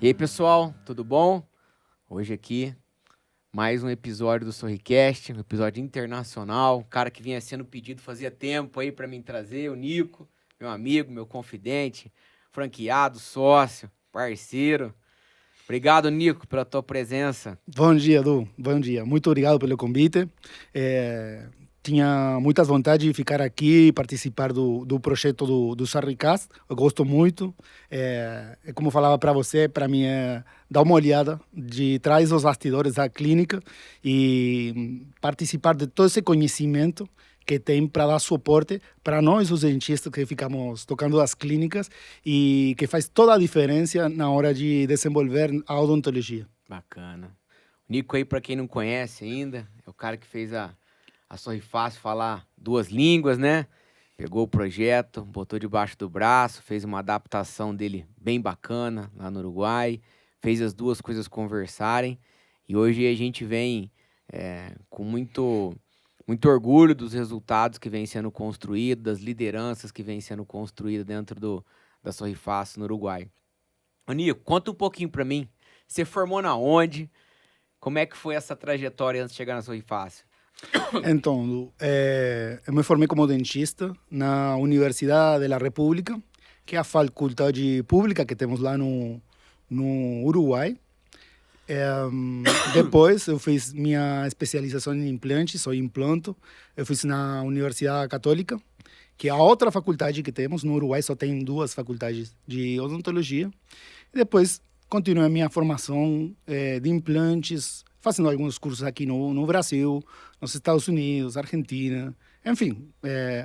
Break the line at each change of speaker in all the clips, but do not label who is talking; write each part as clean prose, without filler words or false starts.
E aí, pessoal, tudo bom? Hoje aqui, mais um episódio do Sorricast, um episódio internacional. Um cara que vinha sendo pedido fazia tempo aí para mim trazer, o Nico, meu amigo, meu confidente, franqueado, sócio, parceiro. Obrigado, Nico, pela tua presença.
Bom dia, Edu. Bom dia. Muito obrigado pelo convite. Tinha muitas vontades de ficar aqui e participar do projeto do Sarricast. Eu gosto muito. Como falava para você, para mim é dar uma olhada de trás dos bastidores da clínica e participar de todo esse conhecimento que tem para dar suporte para nós, os dentistas que ficamos tocando as clínicas e que faz toda a diferença na hora de desenvolver a odontologia.
Bacana. O Nico aí, para quem não conhece ainda, é o cara que fez a Sorrifácil falar duas línguas, né? Pegou o projeto, botou debaixo do braço, fez uma adaptação dele bem bacana lá no Uruguai, fez as duas coisas conversarem e hoje a gente vem com muito orgulho dos resultados que vêm sendo construídos, das lideranças que vêm sendo construídas dentro da Sorrifácil no Uruguai. Ô Nico, conta um pouquinho para mim, você formou na onde? Como é que foi essa trajetória antes de chegar na Sorrifácil?
Então, eu me formei como dentista na Universidade da República, que é a faculdade pública que temos lá no Uruguai. Depois eu fiz minha especialização em implantes, sou implanto. Eu fiz na Universidade Católica, que é a outra faculdade que temos. No Uruguai só tem duas faculdades de odontologia. E depois continuei a minha formação de implantes, fazendo alguns cursos aqui no Brasil, nos Estados Unidos, Argentina. Enfim,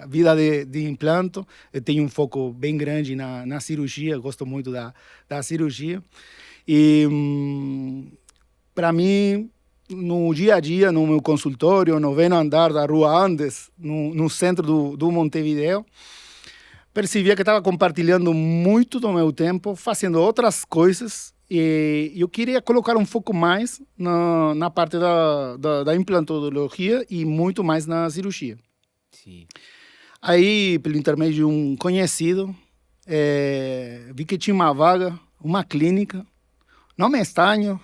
vida de implanto. Eu tenho um foco bem grande na cirurgia, gosto muito da cirurgia. E, para mim, no dia a dia, no meu consultório, no nono andar da Rua Andes, no centro do Montevideo, percebia que estava compartilhando muito do meu tempo, fazendo outras coisas, e eu queria colocar um foco mais na parte da implantologia e muito mais na cirurgia.
Sim.
Aí, pelo intermédio de um conhecido, vi que tinha uma vaga, uma clínica, nome estranho,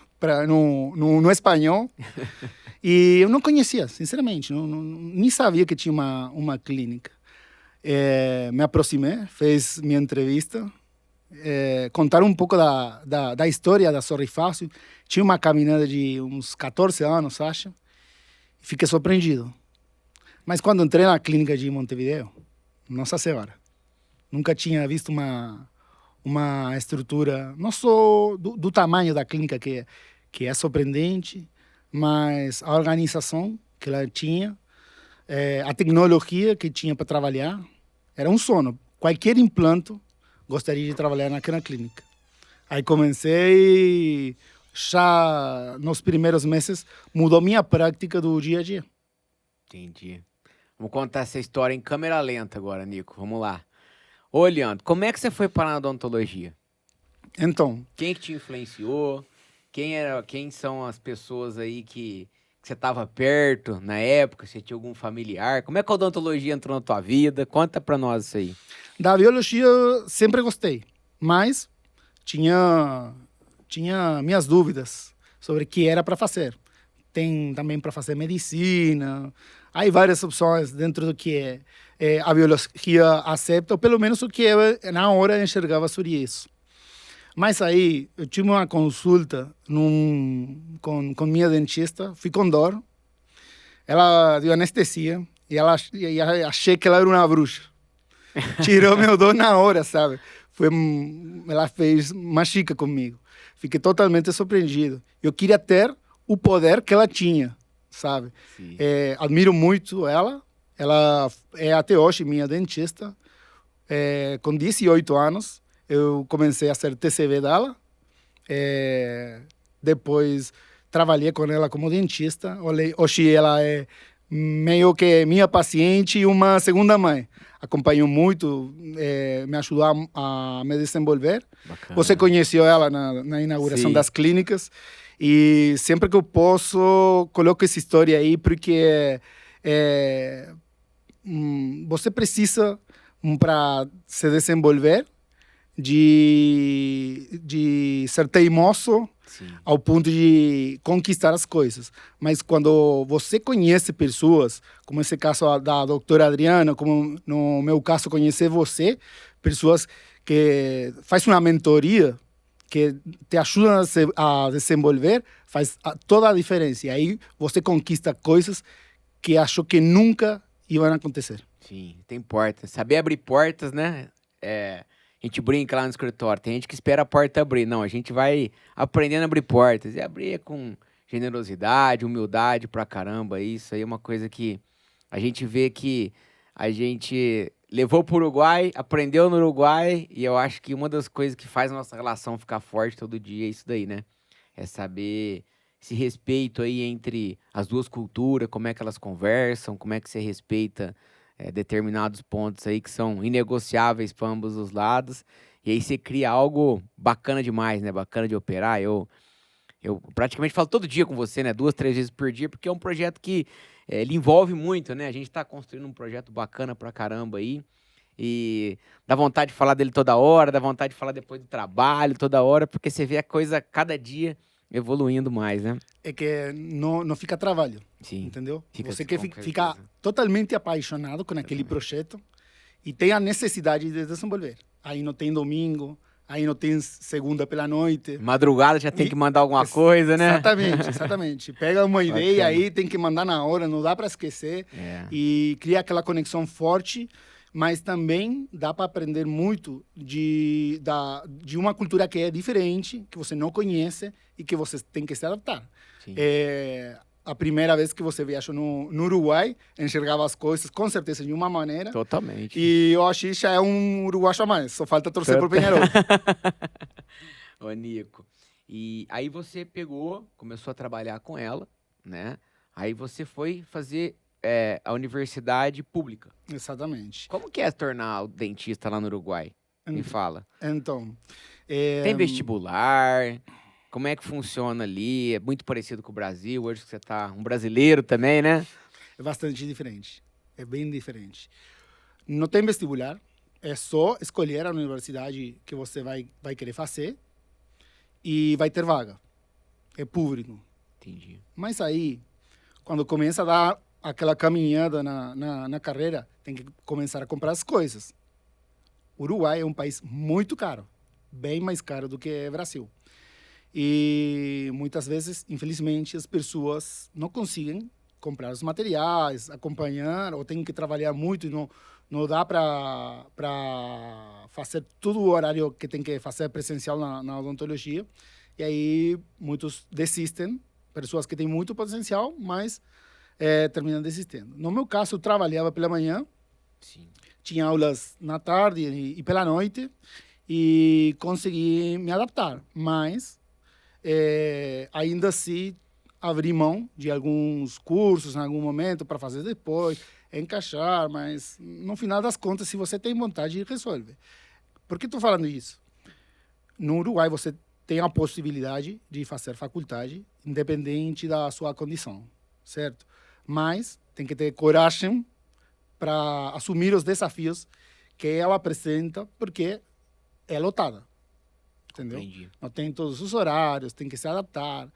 no espanhol, e eu não conhecia, sinceramente, nem sabia que tinha uma clínica. Me aproximei, fiz minha entrevista, contaram um pouco da história da Sorrifácio. Tinha uma caminhada de uns 14 anos, acho, e fiquei surpreendido. Mas quando entrei na clínica de Montevideo, nossa senhora, nunca tinha visto uma estrutura, não só do tamanho da clínica, que é surpreendente, mas a organização que ela tinha, a tecnologia que tinha para trabalhar, era um sono. Qualquer implante gostaria de trabalhar naquela clínica. Aí comecei e já nos primeiros meses mudou minha prática do dia a dia.
Entendi. Vamos contar essa história em câmera lenta agora, Nico. Vamos lá. Ô, Leandro, como é que você foi parar na odontologia?
Então,
Quem que te influenciou? Quem são as pessoas aí que você estava perto na época? Você tinha algum familiar? Como é que a odontologia entrou na tua vida? Conta pra nós isso aí.
da biologia eu sempre gostei, mas tinha minhas dúvidas sobre o que era para fazer. Tem também para fazer medicina, há várias opções dentro do que a biologia aceita, ou pelo menos o que eu na hora enxergava sobre isso. Mas aí eu tive uma consulta com minha dentista, fui com dor, ela deu anestesia e achei que ela era uma bruxa. Tirou meu dor na hora, sabe? Ela fez mágica comigo. Fiquei totalmente surpreendido. Eu queria ter o poder que ela tinha, sabe?
Sim.
Admiro muito ela. Ela é até hoje minha dentista. Com 18 anos, eu comecei a ser TCV dela. Depois, trabalhei com ela como dentista. Hoje ela é meio que minha paciente e uma segunda mãe. Acompanhou muito, me ajudou a me desenvolver.
Bacana.
Você conheceu ela na inauguração
Sim.
das clínicas. E sempre que eu posso, coloco essa história aí, porque você precisa, para se desenvolver, de ser teimoso
Sim.
ao ponto de conquistar as coisas. Mas quando você conhece pessoas, como esse caso da doutora Adriana, como no meu caso conhecer você, pessoas que faz uma mentoria, que te ajudam a desenvolver, faz toda a diferença. E aí você conquista coisas que achou que nunca iam acontecer.
Sim, tem portas. Saber abrir portas, né? A gente brinca lá no escritório. Tem gente que espera a porta abrir. Não, a gente vai aprendendo a abrir portas. E abrir com generosidade, humildade pra caramba. Isso aí é uma coisa que a gente vê que a gente levou pro Uruguai, aprendeu no Uruguai. E eu acho que uma das coisas que faz a nossa relação ficar forte todo dia é isso daí, né? É saber esse respeito aí entre as duas culturas, como é que elas conversam, como é que você respeita determinados pontos aí que são inegociáveis para ambos os lados. E aí você cria algo bacana demais, né? Bacana de operar. Eu praticamente falo todo dia com você, né? 2, 3 vezes por dia, porque é um projeto que ele envolve muito, né? A gente está construindo um projeto bacana pra caramba aí. E dá vontade de falar dele toda hora, dá vontade de falar depois do trabalho toda hora, porque você vê a coisa cada dia evoluindo mais, né?
É que não fica trabalho,
Sim.
entendeu?
Fica
Você
com
que fica
certeza.
totalmente apaixonado com aquele projeto e tem a necessidade de desenvolver. Aí não tem domingo, aí não tem segunda pela noite.
Madrugada já tem
E-
que mandar alguma coisa, né?
Exatamente, exatamente. Pega uma ideia
Bacana.
aí, tem que mandar na hora, não dá para esquecer.
É.
E cria aquela conexão forte, mas também dá para aprender muito de uma cultura que é diferente, que você não conhece e que você tem que se adaptar.
Sim.
A primeira vez que você viajou no Uruguai, enxergava as coisas com certeza de uma maneira.
Totalmente.
E eu acho que já é um uruguaio a mais, só falta torcer pro
Tota-
Penharol.
Ô, Nico. E aí você pegou, começou a trabalhar com ela, né? Aí você foi fazer a universidade pública.
Exatamente.
Como que é se tornar o dentista lá no Uruguai? Me fala.
Então,
Tem vestibular? Como é que funciona ali? É muito parecido com o Brasil, hoje que você tá um brasileiro também, né?
é bastante diferente. É bem diferente. Não tem vestibular, é só escolher a universidade que você vai querer fazer e vai ter vaga. É público.
Entendi.
Mas aí, quando começa a dar aquela caminhada na carreira, tem que começar a comprar as coisas. O Uruguai é um país muito caro, bem mais caro do que o Brasil. E muitas vezes, infelizmente, as pessoas não conseguem comprar os materiais, acompanhar, ou têm que trabalhar muito e não dá para fazer todo o horário que tem que fazer presencial na odontologia. E aí muitos desistem, pessoas que têm muito potencial, mas terminam desistindo. No meu caso, eu trabalhava pela manhã,
Sim.
tinha aulas na tarde e pela noite, e consegui me adaptar, mas ainda assim abrir mão de alguns cursos em algum momento para fazer depois, encaixar, mas no final das contas, se você tem vontade, resolve. Por que estou falando isso? No Uruguai, você tem a possibilidade de fazer faculdade, independente da sua condição, certo? Mas tem que ter coragem para assumir os desafios que ela apresenta, porque é lotada, entendeu?
Entendi.
Não tem todos os horários, tem que se adaptar,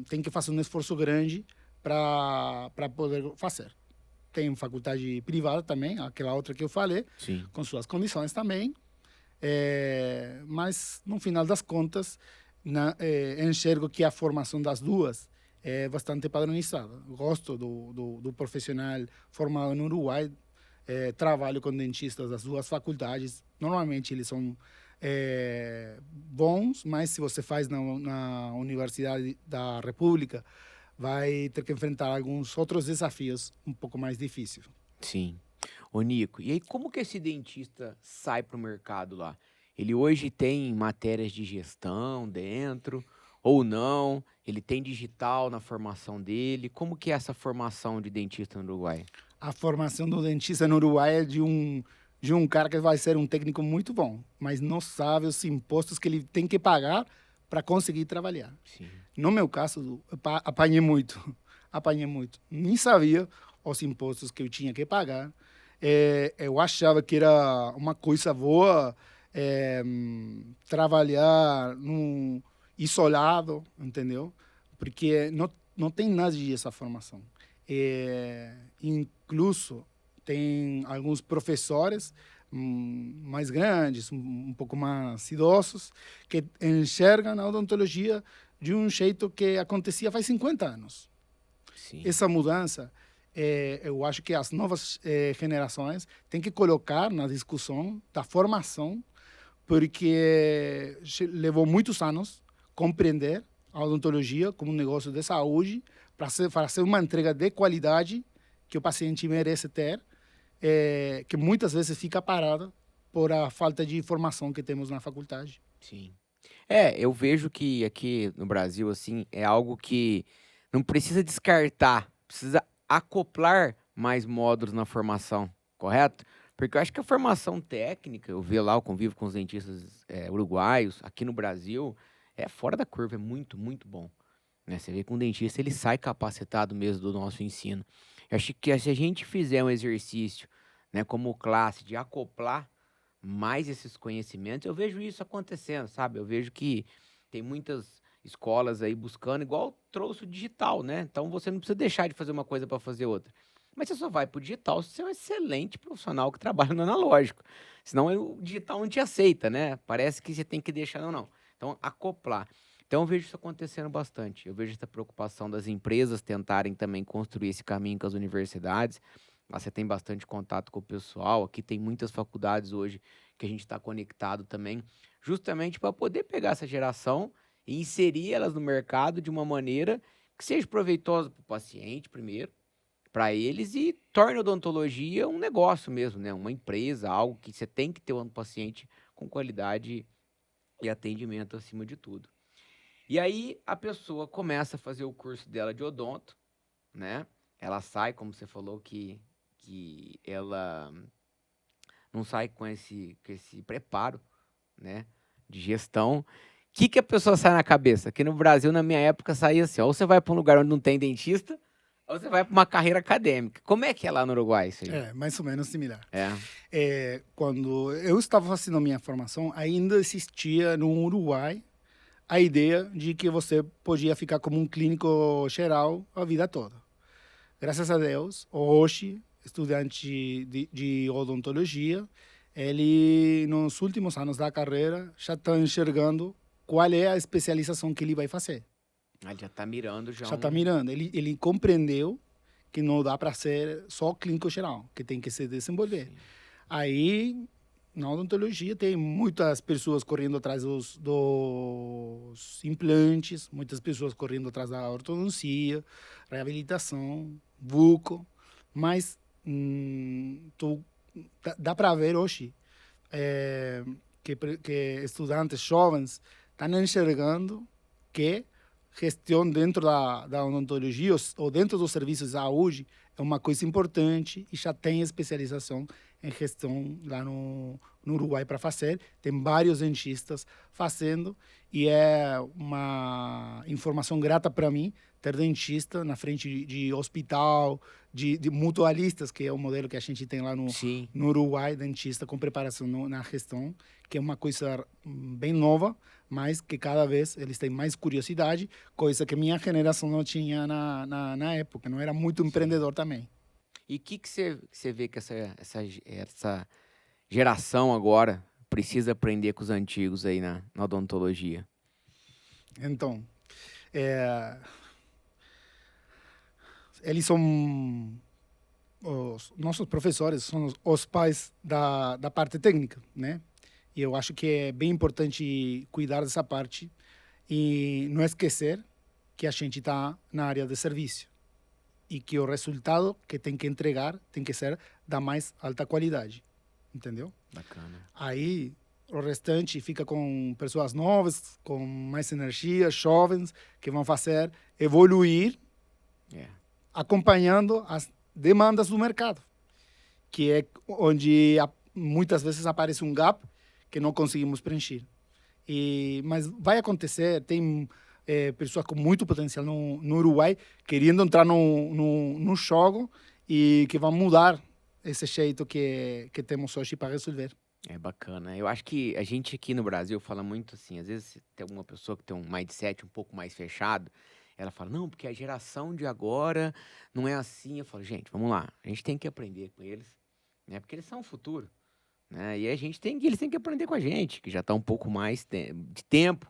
tem que fazer um esforço grande para poder fazer. Tem faculdade privada também, aquela outra que eu falei,
Sim.
com suas condições também, mas no final das contas enxergo que a formação das duas é bastante padronizada. Gosto do profissional formado no Uruguai, trabalho com dentistas das duas faculdades, normalmente eles são bons, mas se você faz na Universidade da República, vai ter que enfrentar alguns outros desafios um pouco mais difíceis.
Sim. Ô, Nico, e aí como que esse dentista sai pro mercado lá? Ele hoje tem matérias de gestão dentro ou não? Ele tem digital na formação dele? Como que é essa formação de dentista no Uruguai?
A formação do dentista no Uruguai é de um cara que vai ser um técnico muito bom, mas não sabe os impostos que ele tem que pagar para conseguir trabalhar.
Sim.
No meu caso, apanhei muito. Apanhei muito. Nem sabia os impostos que eu tinha que pagar. Eu achava que era uma coisa boa trabalhar isolado, entendeu? Porque não tem nada dessa formação. Incluso tem alguns professores mais grandes, um pouco mais idosos, que enxergam a odontologia de um jeito que acontecia faz 50 anos.
Sim.
Essa mudança, eu acho que as novas gerações têm que colocar na discussão da formação, porque levou muitos anos compreender a odontologia como um negócio de saúde, para ser uma entrega de qualidade que o paciente merece ter, que muitas vezes fica parada por a falta de formação que temos na faculdade.
Sim. Eu vejo que aqui no Brasil, assim, é algo que não precisa descartar, precisa acoplar mais módulos na formação, correto? Porque eu acho que a formação técnica, eu vejo lá, eu convivo com os dentistas uruguaios, aqui no Brasil, é fora da curva, é muito, muito bom. Né? Você vê que um dentista, ele sai capacitado mesmo do nosso ensino. Eu acho que se a gente fizer um exercício, né, como classe, de acoplar mais esses conhecimentos, eu vejo isso acontecendo, sabe? Eu vejo que tem muitas escolas aí buscando, igual trouxe o digital, né? Então você não precisa deixar de fazer uma coisa para fazer outra. Mas você só vai para o digital se você é um excelente profissional que trabalha no analógico. Senão o digital não te aceita, né? Parece que você tem que deixar, não, não. Então, acoplar. Então, eu vejo isso acontecendo bastante. Eu vejo essa preocupação das empresas tentarem também construir esse caminho com as universidades. Lá você tem bastante contato com o pessoal. Aqui tem muitas faculdades hoje que a gente está conectado também, justamente para poder pegar essa geração e inserir elas no mercado de uma maneira que seja proveitosa para o paciente, primeiro, para eles, e torne a odontologia um negócio mesmo, né? Uma empresa, algo que você tem que ter um paciente com qualidade e atendimento acima de tudo. E aí a pessoa começa a fazer o curso dela de odonto, né? Ela sai, como você falou, que ela não sai com esse preparo, né, de gestão. O que a pessoa sai na cabeça? Aqui no Brasil, na minha época, saía assim, ou você vai para um lugar onde não tem dentista, ou você vai para uma carreira acadêmica. Como é que é lá no Uruguai isso aí?
Mais ou menos similar.
É.
Quando eu estava fazendo a minha formação, ainda existia no Uruguai a ideia de que você podia ficar como um clínico geral a vida toda. Graças a Deus, hoje, estudante de odontologia, ele, nos últimos anos da carreira, já está enxergando qual é a especialização que ele vai fazer.
Ele já está mirando.
Já está mirando. Ele compreendeu que não dá para ser só clínico geral, que tem que se desenvolver. Sim. Aí, na odontologia, tem muitas pessoas correndo atrás dos implantes, muitas pessoas correndo atrás da ortodontia, reabilitação, buco, mas dá para ver hoje que estudantes jovens estão enxergando que gestão dentro da odontologia ou dentro dos serviços de saúde é uma coisa importante e já tem especialização em gestão lá no Uruguai para fazer. Tem vários dentistas fazendo e é uma informação grata para mim ter dentista na frente de hospital, de mutualistas, que é o modelo que a gente tem lá no Uruguai, dentista com preparação na gestão, que é uma coisa bem nova, mas que cada vez eles têm mais curiosidade, coisa que minha geração não tinha na época, não era muito empreendedor também.
E o que você vê que essa geração agora precisa aprender com os antigos aí na odontologia?
Então, eles são os nossos professores, são os pais da parte técnica, né? E eu acho que é bem importante cuidar dessa parte e não esquecer que a gente está na área de serviço e que o resultado que tem que entregar tem que ser da mais alta qualidade, entendeu?
Bacana.
Aí o restante fica com pessoas novas, com mais energia, jovens, que vão fazer evoluir, acompanhando as demandas do mercado, que é onde muitas vezes aparece um gap que não conseguimos preencher. Mas vai acontecer, tem pessoas com muito potencial no Uruguai querendo entrar no jogo e que vão mudar esse jeito que temos hoje para resolver.
É bacana. Eu acho que a gente aqui no Brasil fala muito assim, às vezes tem alguma pessoa que tem um mindset um pouco mais fechado, ela fala, não, porque a geração de agora não é assim. Eu falo, gente, vamos lá, a gente tem que aprender com eles, né? Porque eles são o futuro, né? E a gente eles têm que aprender com a gente, que já está um pouco mais de tempo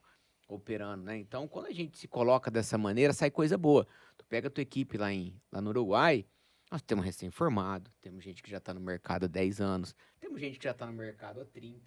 operando, né? Então, quando a gente se coloca dessa maneira, sai coisa boa. Tu pega a tua equipe lá no Uruguai, nós temos recém-formado, temos gente que já está no mercado há 10 anos, temos gente que já está no mercado há 30,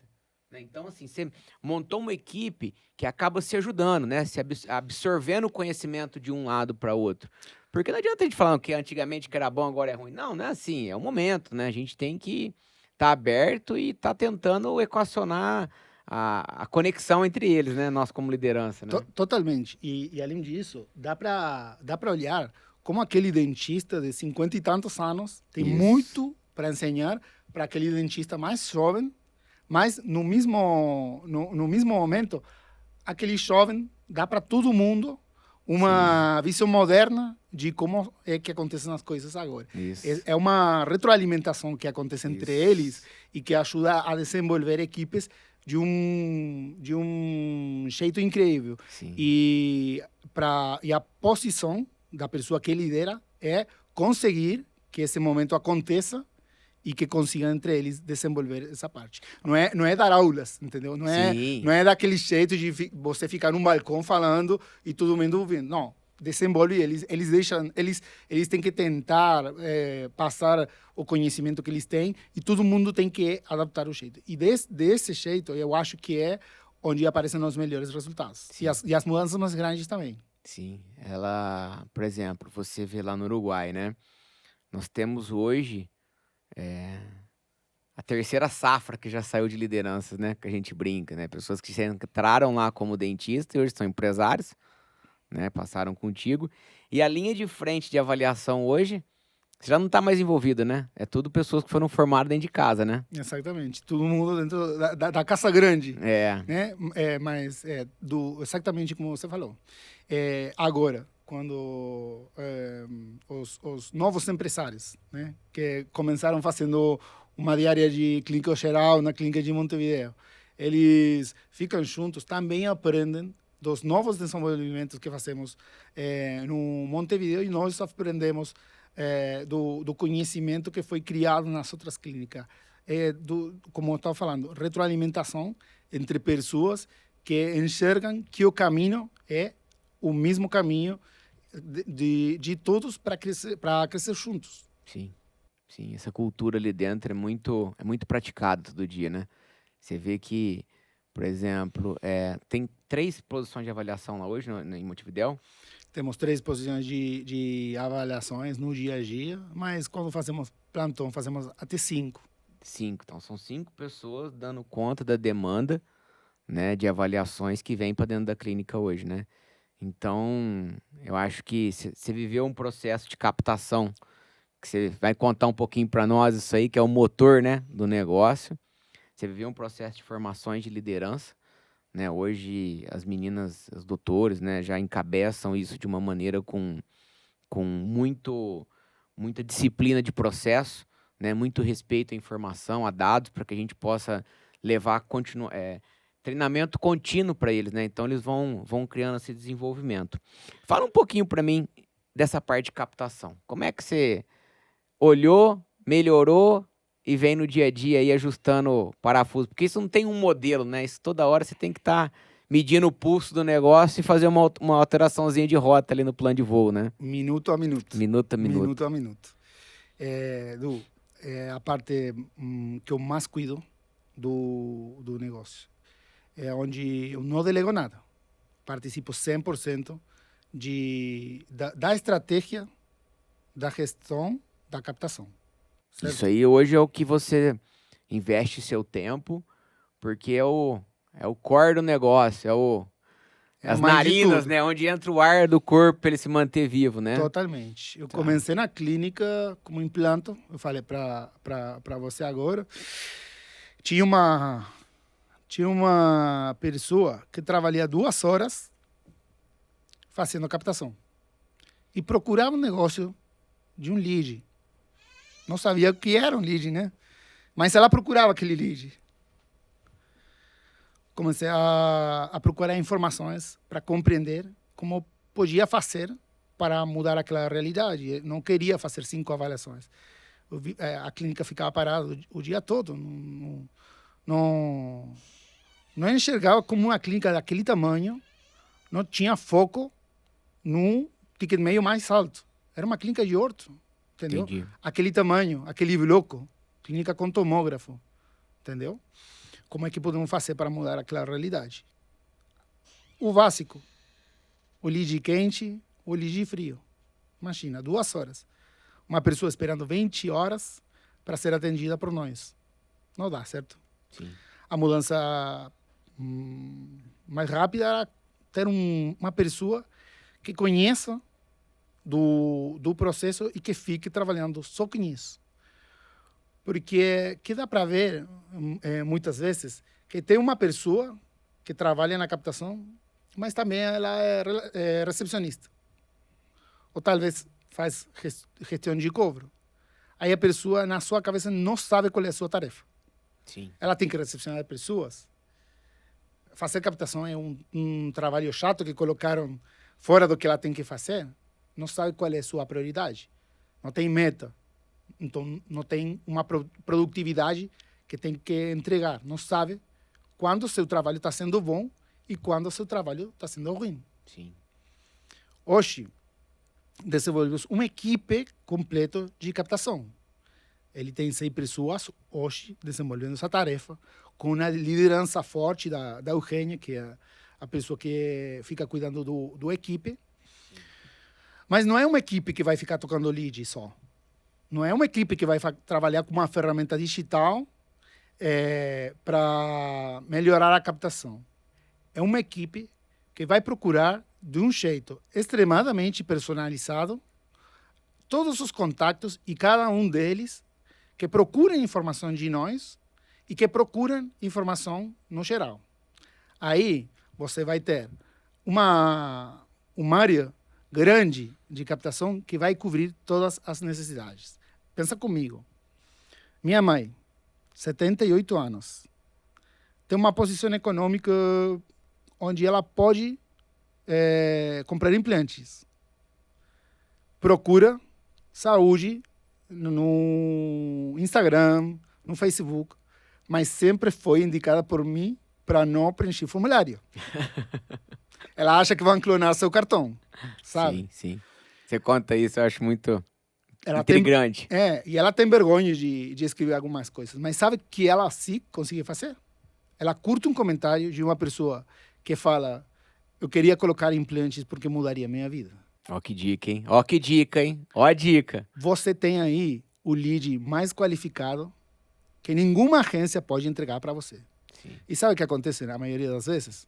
né? Então, assim, você montou uma equipe que acaba se ajudando, né? Se absorvendo o conhecimento de um lado para outro. Porque não adianta a gente falar que antigamente que era bom, agora é ruim. Não, não é assim, é o momento, né? A gente tem que estar aberto e estar tentando equacionar a conexão entre eles, né? Nós como liderança, né?
Totalmente. E além disso, dá para olhar como aquele dentista de 50 e tantos anos tem
Isso.
muito para ensinar para aquele dentista mais jovem, mas no mesmo momento, aquele jovem dá para todo mundo uma visão moderna de como é que acontecem as coisas agora.
Isso.
É uma retroalimentação que acontece entre
Isso.
eles e que ajuda a desenvolver equipes de um jeito incrível.
Sim.
E a posição da pessoa que lidera é conseguir que esse momento aconteça e que consigam entre eles desenvolver essa parte. Não é dar aulas, entendeu? Não é daquele jeito de você ficar num balcão falando e todo mundo ouvindo. Não, desenvolve eles têm que tentar passar o conhecimento que eles têm e todo mundo tem que adaptar o jeito. E desse jeito, eu acho que é onde aparecem os melhores resultados. E as mudanças mais grandes também.
Sim, por exemplo, você vê lá no Uruguai, né? Nós temos hoje a terceira safra que já saiu de lideranças, né? Que a gente brinca, né? Pessoas que entraram lá como dentista e hoje são empresários, né? Passaram contigo. E a linha de frente de avaliação hoje, você já não está mais envolvido, né? É tudo pessoas que foram formadas dentro de casa, né?
Exatamente. Todo mundo dentro da casa grande.
É.
Né? Mas exatamente como você falou. Agora, quando os novos empresários, né, que começaram fazendo uma diária de clínica geral na clínica de Montevideo, eles ficam juntos, também aprendem dos novos desenvolvimentos que fazemos no Montevideo e nós aprendemos do conhecimento que foi criado nas outras clínicas. Como eu estava falando, retroalimentação entre pessoas que enxergam que o caminho é o mesmo caminho de todos para crescer juntos.
Sim, sim. Essa cultura ali dentro é muito praticada todo dia, né? Você vê que, por exemplo, tem 3 posições de avaliação lá hoje em Montevidéu.
Temos 3 posições de avaliações no dia a dia, mas quando fazemos plantão, fazemos até 5.
5. Então, são 5 pessoas dando conta da demanda, né, de avaliações que vem para dentro da clínica hoje, né? Então, eu acho que você viveu um processo de captação, que você vai contar um pouquinho para nós isso aí, que é o motor, né, do negócio. Você viveu um processo de formações de liderança, né? Hoje as meninas, os doutores, né, já encabeçam isso de uma maneira com muita disciplina de processo, né? Muito respeito à informação, a dados, para que a gente possa levar treinamento contínuo para eles, né? Então eles vão criando esse desenvolvimento. Fala um pouquinho para mim dessa parte de captação. Como é que você olhou, melhorou e vem no dia a dia aí ajustando o parafuso? Porque isso não tem um modelo, né? Isso toda hora você tem que estar medindo o pulso do negócio e fazer uma alteraçãozinha de rota ali no plano de voo, né?
Minuto a minuto.
Minuto a minuto.
Minuto a minuto. A parte que eu mais cuido do negócio. É onde eu não delego nada. Participo 100% da estratégia, da gestão, da captação. Certo?
Isso aí hoje é o que você investe seu tempo, porque é o core do negócio, as narinas, né? Onde entra o ar do corpo para ele se manter vivo, né?
Totalmente. Eu comecei na clínica como implanto, eu falei para você agora. Tinha uma pessoa que trabalhava 2 horas fazendo captação e procurava um negócio de um lead. Não sabia o que era um lead, né? Mas ela procurava aquele lead. comecei a procurar informações para compreender como podia fazer para mudar aquela realidade. Eu não queria fazer 5 avaliações. A clínica ficava parada o dia todo. Não enxergava como uma clínica daquele tamanho, não tinha foco no ticket meio mais alto. Era uma clínica de orto, entendeu?
Entendi.
Aquele tamanho, aquele bloco, clínica com tomógrafo, entendeu? Como é que podemos fazer para mudar aquela realidade? O básico, o lead quente, o lead frio. Imagina, 2 horas. Uma pessoa esperando 20 horas para ser atendida por nós. Não dá, certo?
Sim.
A mudança mais rápida era ter uma pessoa que conheça do processo e que fique trabalhando só com isso. Porque que dá para ver, muitas vezes, que tem uma pessoa que trabalha na captação, mas também ela é recepcionista. Ou talvez faz gestão de cobro. Aí a pessoa, na sua cabeça, não sabe qual é a sua tarefa.
Sim.
Ela tem que recepcionar pessoas. Fazer captação é um trabalho chato que colocaram fora do que ela tem que fazer. Não sabe qual é a sua prioridade. Não tem meta. Então, não tem uma produtividade que tem que entregar. Não sabe quando o seu trabalho está sendo bom e quando o seu trabalho está sendo ruim.
Sim.
Hoje, desenvolvemos uma equipe completa de captação. Ele tem 6 pessoas hoje desenvolvendo essa tarefa, com uma liderança forte da Eugênia, que é a pessoa que fica cuidando do equipe. Mas não é uma equipe que vai ficar tocando lead só. Não é uma equipe que vai trabalhar com uma ferramenta digital para melhorar a captação. É uma equipe que vai procurar, de um jeito extremadamente personalizado, todos os contatos e cada um deles que procuram informação de nós e que procuram informação no geral. Aí você vai ter uma área grande de captação que vai cobrir todas as necessidades. Pensa comigo. Minha mãe, 78 anos, tem uma posição econômica onde ela pode comprar implantes. Procura saúde no Instagram, no Facebook, mas sempre foi indicada por mim para não preencher formulário. Ela acha que vão clonar seu cartão, sabe?
Sim, sim. Você conta isso, eu acho muito
Ela
intrigante.
e ela tem vergonha de escrever algumas coisas, mas sabe que ela sim consegue fazer? Ela curte um comentário de uma pessoa que fala: eu queria colocar implantes porque mudaria a minha vida.
Ó que dica, hein? Ó que dica, hein? Ó a dica.
Você tem aí o lead mais qualificado que nenhuma agência pode entregar para você.
Sim.
E sabe o que acontece na maioria das vezes?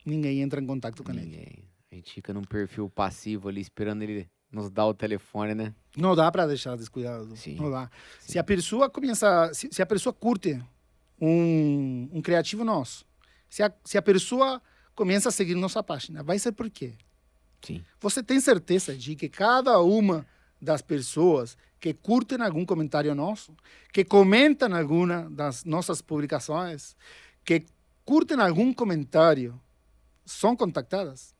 Ninguém entra em contato com ele.
Ninguém. A gente fica num perfil passivo ali, esperando ele nos dar o telefone, né?
Não dá para deixar descuidado.
Sim.
Não dá.
Sim.
Se a pessoa se a pessoa curte um criativo nosso, se a pessoa começa a seguir nossa página, vai ser por quê?
Sim.
Você tem certeza de que cada uma das pessoas que curtem algum comentário nosso, que comentam alguma das nossas publicações, que curtem algum comentário, são contactadas?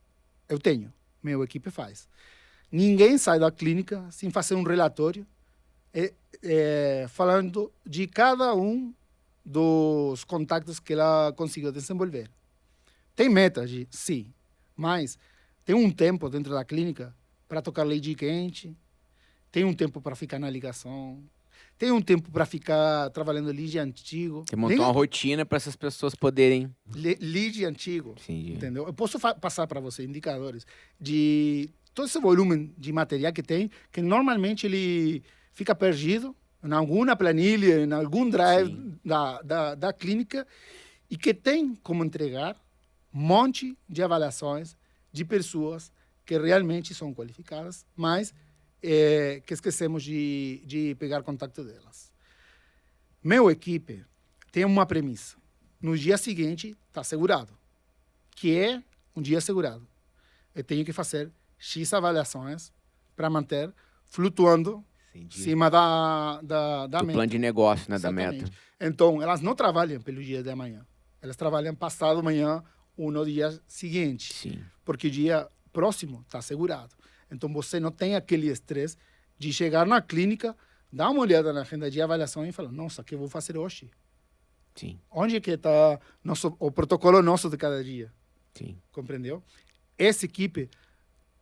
Eu tenho, minha equipe faz. Ninguém sai da clínica sem fazer um relatório falando de cada um dos contatos que ela conseguiu desenvolver. Tem metas, sim, mas tem um tempo dentro da clínica para tocar lead quente, tem um tempo para ficar na ligação, tem um tempo para ficar trabalhando lead antigo.
Você montou uma rotina para essas pessoas poderem...
Lead antigo,
Sim.
entendeu? Eu posso passar para você indicadores de todo esse volume de material que tem, que normalmente ele fica perdido em alguma planilha, em algum drive da clínica, e que tem como entregar um monte de avaliações de pessoas que realmente são qualificadas, mas que esquecemos de pegar contato delas. Meu equipe tem uma premissa. No dia seguinte, está assegurado. Que é um dia assegurado. Eu tenho que fazer X avaliações para manter flutuando em cima da
do
meta.
plano de negócio, né?
Exatamente.
Da meta.
Então, elas não trabalham pelo dia de amanhã. Elas trabalham passado amanhã ou no dia seguinte.
Sim.
Porque o dia próximo está assegurado. Então, você não tem aquele estresse de chegar na clínica, dar uma olhada na agenda de avaliação e falar, nossa, o que eu vou fazer hoje?
Sim.
Onde é que está o protocolo nosso de cada dia?
Sim.
Compreendeu? Essa equipe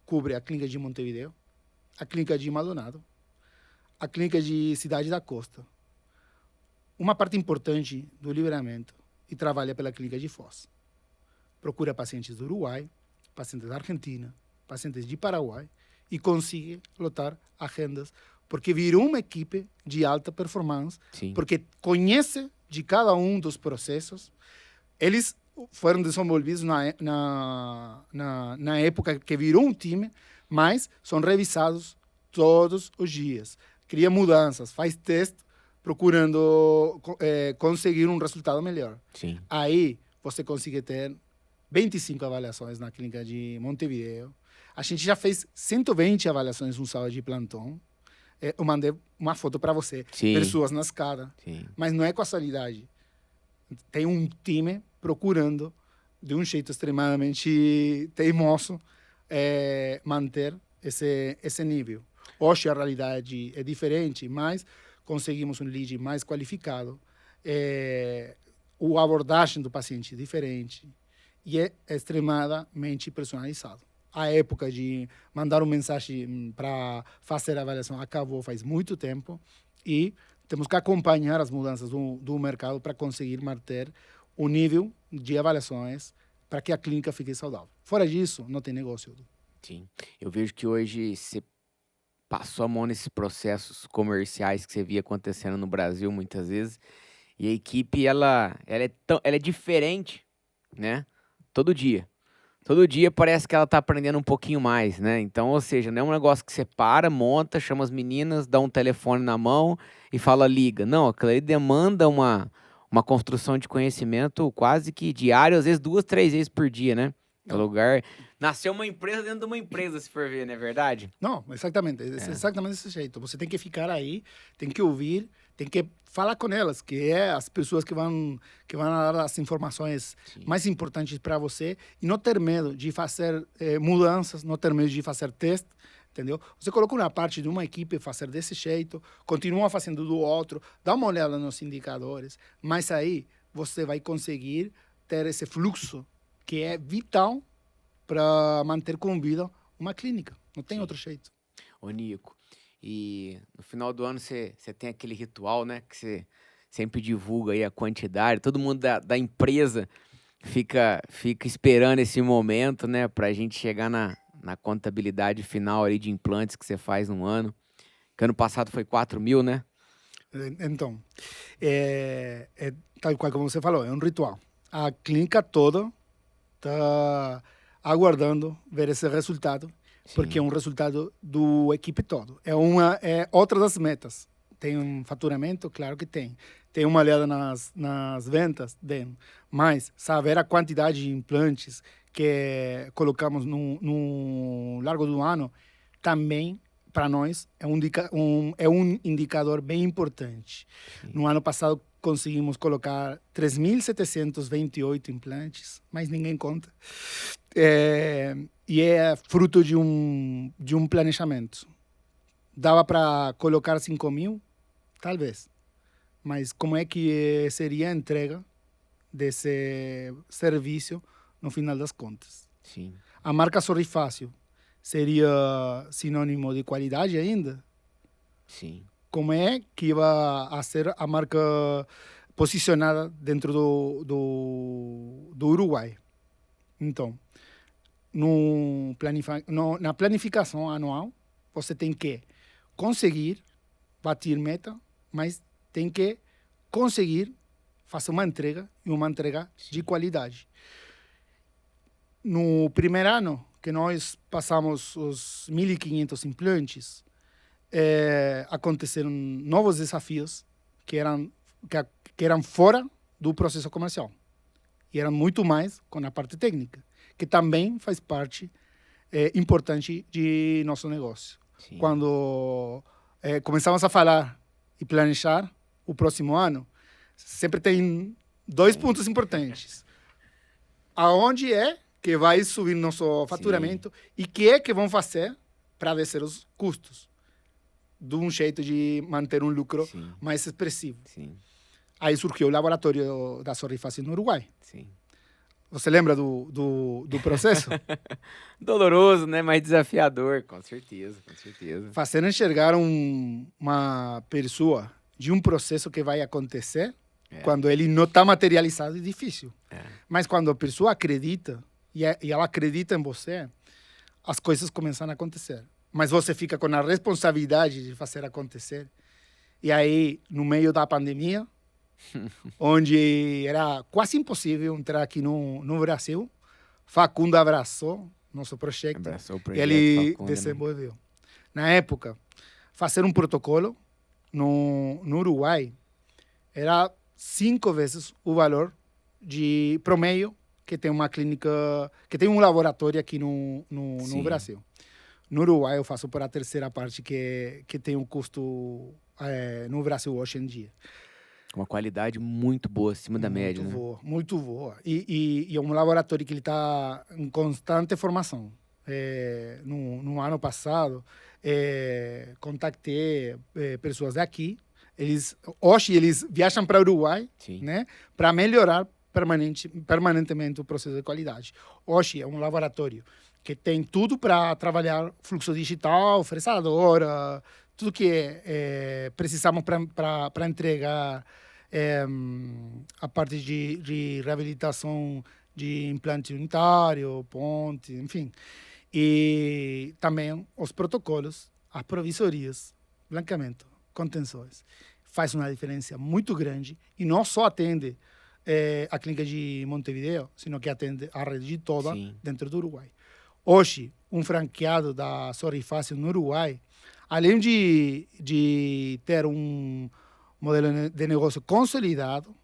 cobre a clínica de Montevideo, a clínica de Maldonado, a clínica de Cidade da Costa, uma parte importante do Livramento e trabalha pela clínica de Foz. Procura pacientes do Uruguai, pacientes da Argentina, pacientes de Paraguai e consegue lotar agendas porque virou uma equipe de alta performance,
Sim.
porque conhece de cada um dos processos. Eles foram desenvolvidos na época que virou um time, mas são revisados todos os dias. Cria mudanças, faz teste, procurando conseguir um resultado melhor.
Sim.
Aí você consegue ter 25 avaliações na clínica de Montevideo. A gente já fez 120 avaliações no sábado de plantão. Eu mandei uma foto para você,
Sim.
pessoas na escada.
Sim.
Mas não é casualidade. Tem um time procurando, de um jeito extremamente teimoso, manter esse nível. Hoje a realidade é diferente, mas conseguimos um lead mais qualificado, a abordagem do paciente é diferente e é extremamente personalizado. A época de mandar uma mensagem para fazer a avaliação acabou faz muito tempo e temos que acompanhar as mudanças do mercado para conseguir manter o nível de avaliações para que a clínica fique saudável. Fora disso, não tem negócio.
Sim. Eu vejo que hoje você passou a mão nesses processos comerciais que você via acontecendo no Brasil muitas vezes. E a equipe, ela é diferente, né? Todo dia. Todo dia parece que ela tá aprendendo um pouquinho mais, né? Então, ou seja, não é um negócio que você para, monta, chama as meninas, dá um telefone na mão e fala, liga. Não, aquilo aí demanda uma construção de conhecimento quase que diário, às vezes 2, 3 vezes por dia, né? No lugar. Nasceu uma empresa dentro de uma empresa, se for ver, não é verdade?
Não, exatamente. É exatamente desse jeito. Você tem que ficar aí, tem que ouvir, tem que falar com elas, que é as pessoas que vão dar as informações mais importantes para você e não ter medo de fazer mudanças, não ter medo de fazer teste, entendeu? Você coloca uma parte de uma equipe fazer desse jeito, continua fazendo do outro, dá uma olhada nos indicadores, mas aí você vai conseguir ter esse fluxo que é vital para manter com vida uma clínica. Não tem outro jeito.
Ô, Nico, e no final do ano você tem aquele ritual, né? Que você sempre divulga aí a quantidade. Todo mundo da empresa fica esperando esse momento, né? Pra gente chegar na contabilidade final ali de implantes que você faz no ano. Que ano passado foi 4.000, né?
Então, tal qual como você falou, é um ritual. A clínica toda está aguardando ver esse resultado, porque é um resultado do equipe todo. É outra das metas. Tem um faturamento? Claro que tem. Tem uma olhada nas ventas? Tem. Mas saber a quantidade de implantes que colocamos no largo do ano também, para nós, é um indicador bem importante. No ano passado, conseguimos colocar 3.728 implantes, mas ninguém conta. E é fruto de um planejamento. Dava para colocar 5.000? Talvez. Mas como é que seria a entrega desse serviço no final das contas?
Sim.
A marca Sorri Fácil seria sinônimo de qualidade ainda?
Sim.
Como é que iba a ser a marca posicionada dentro do Uruguai? Então, na planificação anual, você tem que conseguir bater meta, mas tem que conseguir fazer uma entrega e uma entrega de qualidade. No primeiro ano, que nós passamos os 1.500 implantes, aconteceram novos desafios que eram fora do processo comercial. E eram muito mais com a parte técnica, que também faz parte importante de nosso negócio.
Sim.
Quando começamos a falar e planejar o próximo ano, sempre tem Dois pontos importantes. Aonde é que vai subir nosso faturamento e que é que vão fazer para descer os custos, de um jeito de manter um lucro mais expressivo.
Sim.
Aí surgiu o laboratório da Sorry Fácil no Uruguai.
Sim.
Você lembra do processo?
Doloroso, né? Mas desafiador, com certeza, com certeza.
Fazer enxergar uma pessoa de um processo que vai acontecer quando ele não está materializado é difícil. Mas quando a pessoa acredita, e ela acredita em você, as coisas começam a acontecer. Mas você fica com a responsabilidade de fazer acontecer. E aí, no meio da pandemia, onde era quase impossível entrar aqui no Brasil, Facundo abraçou nosso projeto.
Abraçou o
E
projeto
ele
Facundo,
desenvolveu. Na época, fazer um protocolo no Uruguai era 5 vezes o valor de promedio que tem uma clínica, que tem um laboratório aqui no Brasil. No Uruguai, eu faço por a terceira parte que tem um custo no Brasil hoje em dia.
Uma qualidade muito boa, acima da média, né?
Muito boa. E é um laboratório que ele está em constante formação. No ano passado, contactei pessoas daqui. Hoje eles viajam para o Uruguai, né, para melhorar permanentemente o processo de qualidade. Hoje é um laboratório que tem tudo para trabalhar fluxo digital, fresadora, tudo que precisamos para entregar a parte de reabilitação de implante unitário, ponte, enfim. E também os protocolos, as provisorias, blancamento, contenções. Faz uma diferença muito grande e não só atende a clínica de Montevideo, sino que atende a rede toda dentro do Uruguai. Hoje, um franqueado da Sorry Fácil no Uruguai, além de ter um modelo de negócio consolidado,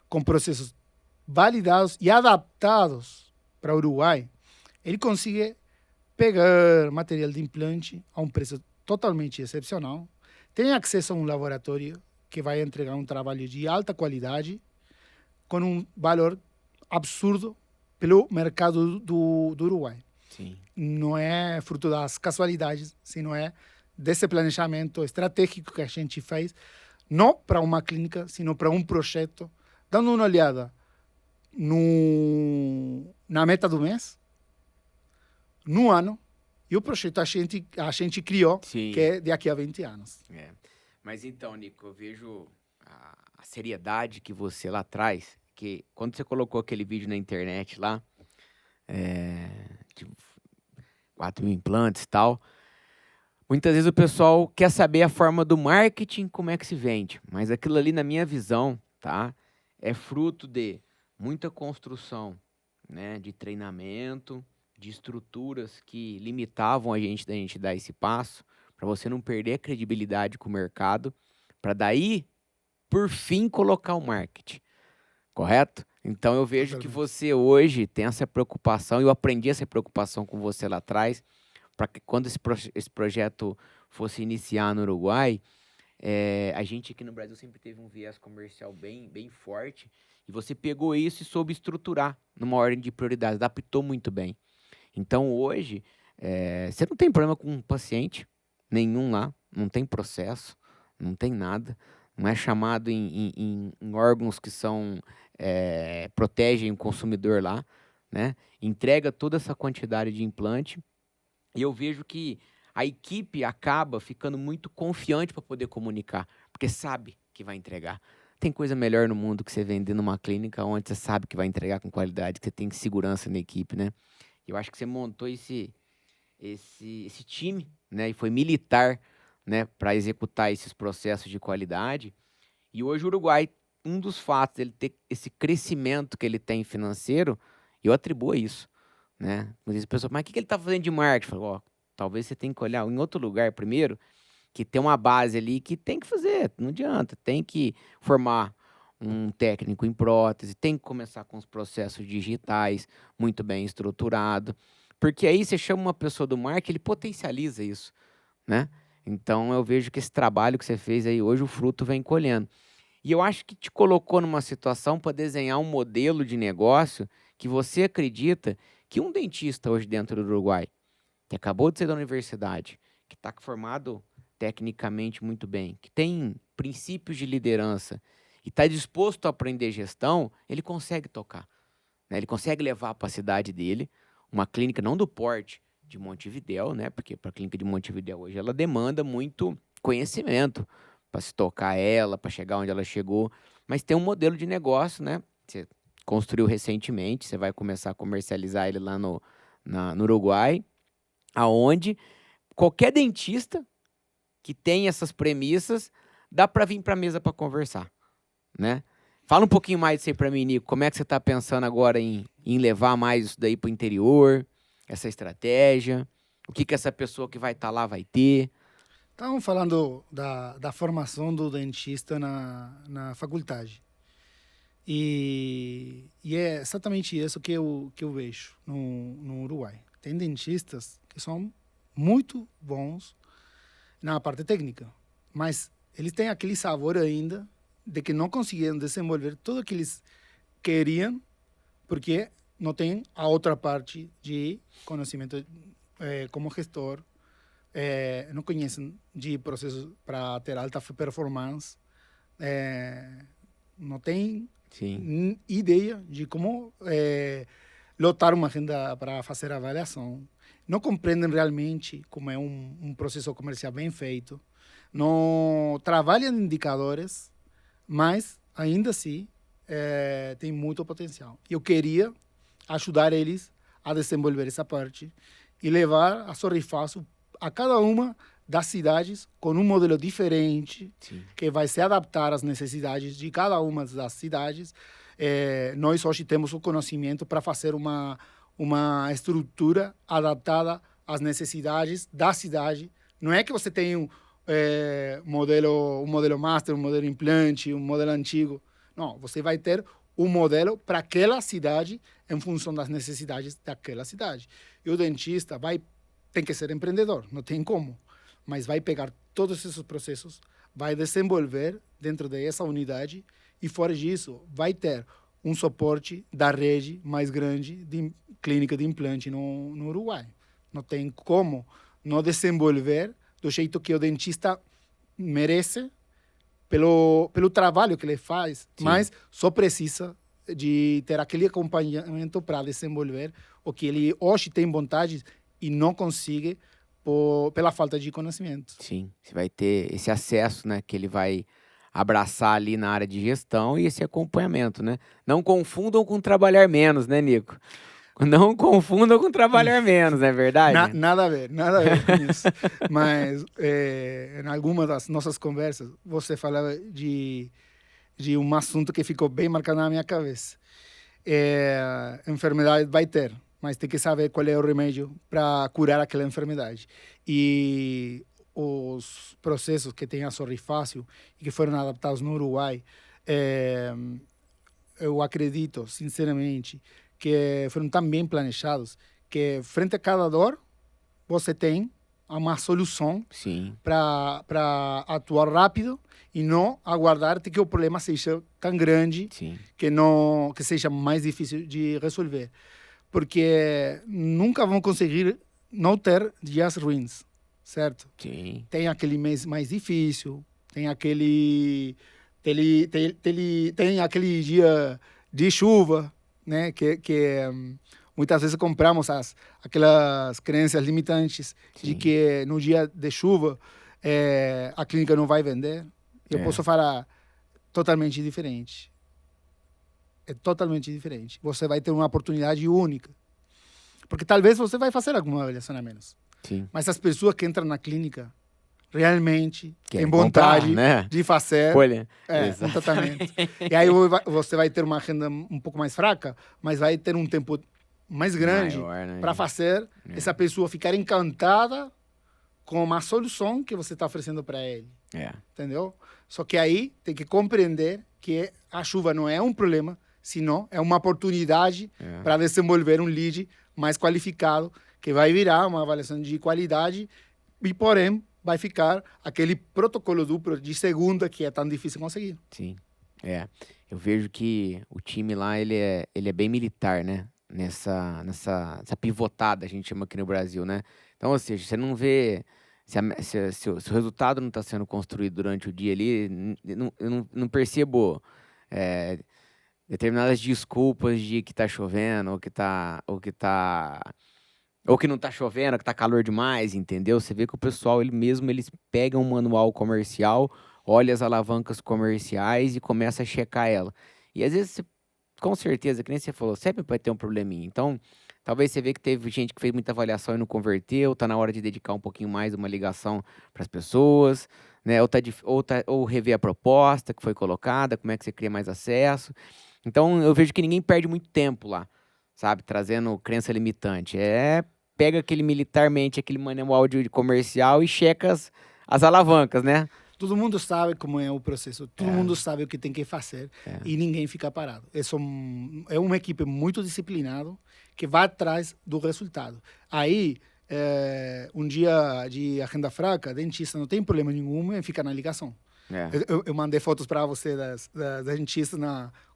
com processos validados e adaptados para o Uruguai, ele consegue pegar material de implante a um preço totalmente excepcional, tem acesso a um laboratório que vai entregar um trabalho de alta qualidade, com um valor absurdo pelo mercado do Uruguai.
Sim.
Não é fruto das casualidades, sino é desse planejamento estratégico que a gente fez, não para uma clínica, sino para um projeto, dando uma olhada na meta do mês, no ano, e o projeto a gente criou, que é daqui a 20 anos.
Mas então, Nico, eu vejo a seriedade que você lá traz, que quando você colocou aquele vídeo na internet lá, tipo, 4.000 implantes e tal, muitas vezes o pessoal quer saber a forma do marketing, como é que se vende. Mas aquilo ali, na minha visão, tá, é fruto de muita construção, né, de treinamento, de estruturas que limitavam a gente da gente dar esse passo, para você não perder a credibilidade com o mercado, para daí, por fim, colocar o marketing. Correto? Então eu vejo que você hoje tem essa preocupação, eu aprendi essa preocupação com você lá atrás, para que quando esse projeto fosse iniciar no Uruguai, a gente aqui no Brasil sempre teve um viés comercial bem, bem forte, e você pegou isso e soube estruturar numa ordem de prioridades, adaptou muito bem. Então hoje, você não tem problema com um paciente nenhum lá, não tem processo, não tem nada, não é chamado em órgãos que protegem o consumidor lá, né? Entrega toda essa quantidade de implante, e eu vejo que a equipe acaba ficando muito confiante para poder comunicar, porque sabe que vai entregar. Tem coisa melhor no mundo que você vender numa clínica onde você sabe que vai entregar com qualidade, que você tem segurança na equipe, né? Eu acho que você montou esse time, né? E foi militar, né? Para executar esses processos de qualidade. E hoje o Uruguai, um dos fatos dele ter esse crescimento que ele tem financeiro, eu atribuo a isso, né? Muitas vezes a pessoa, mas o que ele está fazendo de marketing? Eu falo, talvez você tenha que olhar em outro lugar primeiro, que tem uma base ali que tem que fazer, não adianta, tem que formar um técnico em prótese, tem que começar com os processos digitais muito bem estruturado, porque aí você chama uma pessoa do marketing, ele potencializa isso, né? Então eu vejo que esse trabalho que você fez aí hoje, o fruto vem colhendo. E eu acho que te colocou numa situação para desenhar um modelo de negócio que você acredita que um dentista hoje dentro do Uruguai, que acabou de sair da universidade, que está formado tecnicamente muito bem, que tem princípios de liderança e está disposto a aprender gestão, ele consegue tocar, né? Ele consegue levar para a cidade dele uma clínica não do porte de Montevidéu, né? Porque para a clínica de Montevidéu hoje ela demanda muito conhecimento para se tocar ela, para chegar onde ela chegou, mas tem um modelo de negócio, né? Você construiu recentemente, você vai começar a comercializar ele lá no Uruguai, aonde qualquer dentista que tem essas premissas dá para vir para a mesa para conversar, né? Fala um pouquinho mais disso aí para mim, Nico. Como é que você está pensando agora em levar mais isso daí para o interior, essa estratégia? O que essa pessoa que vai estar lá vai ter?
Estamos falando da formação do dentista na faculdade. E é exatamente isso que eu vejo no Uruguai. Tem dentistas que são muito bons na parte técnica, mas eles têm aquele sabor ainda de que não conseguiram desenvolver tudo o que eles queriam, porque não tem a outra parte de conhecimento como gestor, não conhecem de processos para ter alta performance, não tem ideia de como lotar uma agenda para fazer avaliação, não compreendem realmente como é um processo comercial bem feito, não trabalham indicadores, mas ainda assim tem muito potencial. Eu queria ajudar eles a desenvolver essa parte e levar a Sorrifaço a cada uma das cidades com um modelo diferente, que vai se adaptar às necessidades de cada uma das cidades. Nós hoje temos o conhecimento para fazer uma estrutura adaptada às necessidades da cidade. Não é que você tem um modelo master, um modelo implante, um modelo antigo. Não, você vai ter um modelo para aquela cidade em função das necessidades daquela cidade. E o dentista tem que ser empreendedor, não tem como, mas vai pegar todos esses processos, vai desenvolver dentro dessa unidade e, fora disso, vai ter um suporte da rede mais grande de clínica de implante no Uruguai. Não tem como não desenvolver do jeito que o dentista merece pelo trabalho que ele faz, mas só precisa de ter aquele acompanhamento para desenvolver o que ele hoje tem vontade e não consegue pela falta de conhecimento.
Sim, você vai ter esse acesso, né, que ele vai abraçar ali na área de gestão e esse acompanhamento, né? Não confundam com trabalhar menos, né, Nico? Não confundam com trabalhar menos, não é verdade?
Nada a ver com isso. Mas em alguma das nossas conversas, você falava de um assunto que ficou bem marcado na minha cabeça. Enfermidade vai ter, mas tem que saber qual é o remédio para curar aquela enfermidade. E os processos que tem a Sorrifácio e que foram adaptados no Uruguai, eu acredito, sinceramente, que foram tão bem planejados que, frente a cada dor, você tem uma solução para atuar rápido e não aguardar até que o problema seja tão grande que seja mais difícil de resolver. Porque nunca vão conseguir não ter dias ruins, certo?
Sim.
Tem aquele mês mais difícil, tem aquele dia de chuva, né? Que muitas vezes compramos aquelas crenças limitantes de que no dia de chuva a clínica não vai vender. Eu posso falar totalmente diferente. É totalmente diferente. Você vai ter uma oportunidade única. Porque talvez você vai fazer alguma avaliação a menos.
Sim.
Mas as pessoas que entram na clínica realmente têm
vontade,
vontade,
né,
de fazer um tratamento. E aí você vai ter uma agenda um pouco mais fraca, mas vai ter um tempo mais grande para fazer essa pessoa ficar encantada com uma solução que você está oferecendo para ele. Entendeu? Só que aí tem que compreender que a chuva não é um problema, senão é uma oportunidade para desenvolver um lead mais qualificado, que vai virar uma avaliação de qualidade e, porém, vai ficar aquele protocolo duplo de segunda que é tão difícil conseguir.
Sim. É, eu vejo que o time lá, ele é bem militar, né? Nessa pivotada, a gente chama aqui no Brasil, né? Então, ou seja, você não vê. Se o resultado não está sendo construído durante o dia ali, eu não percebo é, determinadas desculpas de que tá chovendo, ou que não tá chovendo, que tá calor demais, entendeu? Você vê que o pessoal, eles pegam um manual comercial, olha as alavancas comerciais e começa a checar ela. E às vezes, com certeza, que nem você falou, sempre vai ter um probleminha. Então, talvez você vê que teve gente que fez muita avaliação e não converteu, tá na hora de dedicar um pouquinho mais uma ligação para as pessoas, né? Ou rever a proposta que foi colocada, como é que você cria mais acesso. Então, eu vejo que ninguém perde muito tempo lá, sabe? Trazendo crença limitante. Pega aquele militarmente, aquele manual de comercial e checa as alavancas, né?
Todo mundo sabe como é o processo, todo
É,
mundo sabe o que tem que fazer
é.
e ninguém fica parado. É uma equipe muito disciplinada que vai atrás do resultado. Aí, um dia de agenda fraca, dentista não tem problema nenhum em ficar na ligação.
É.
Eu mandei fotos para você das dentistas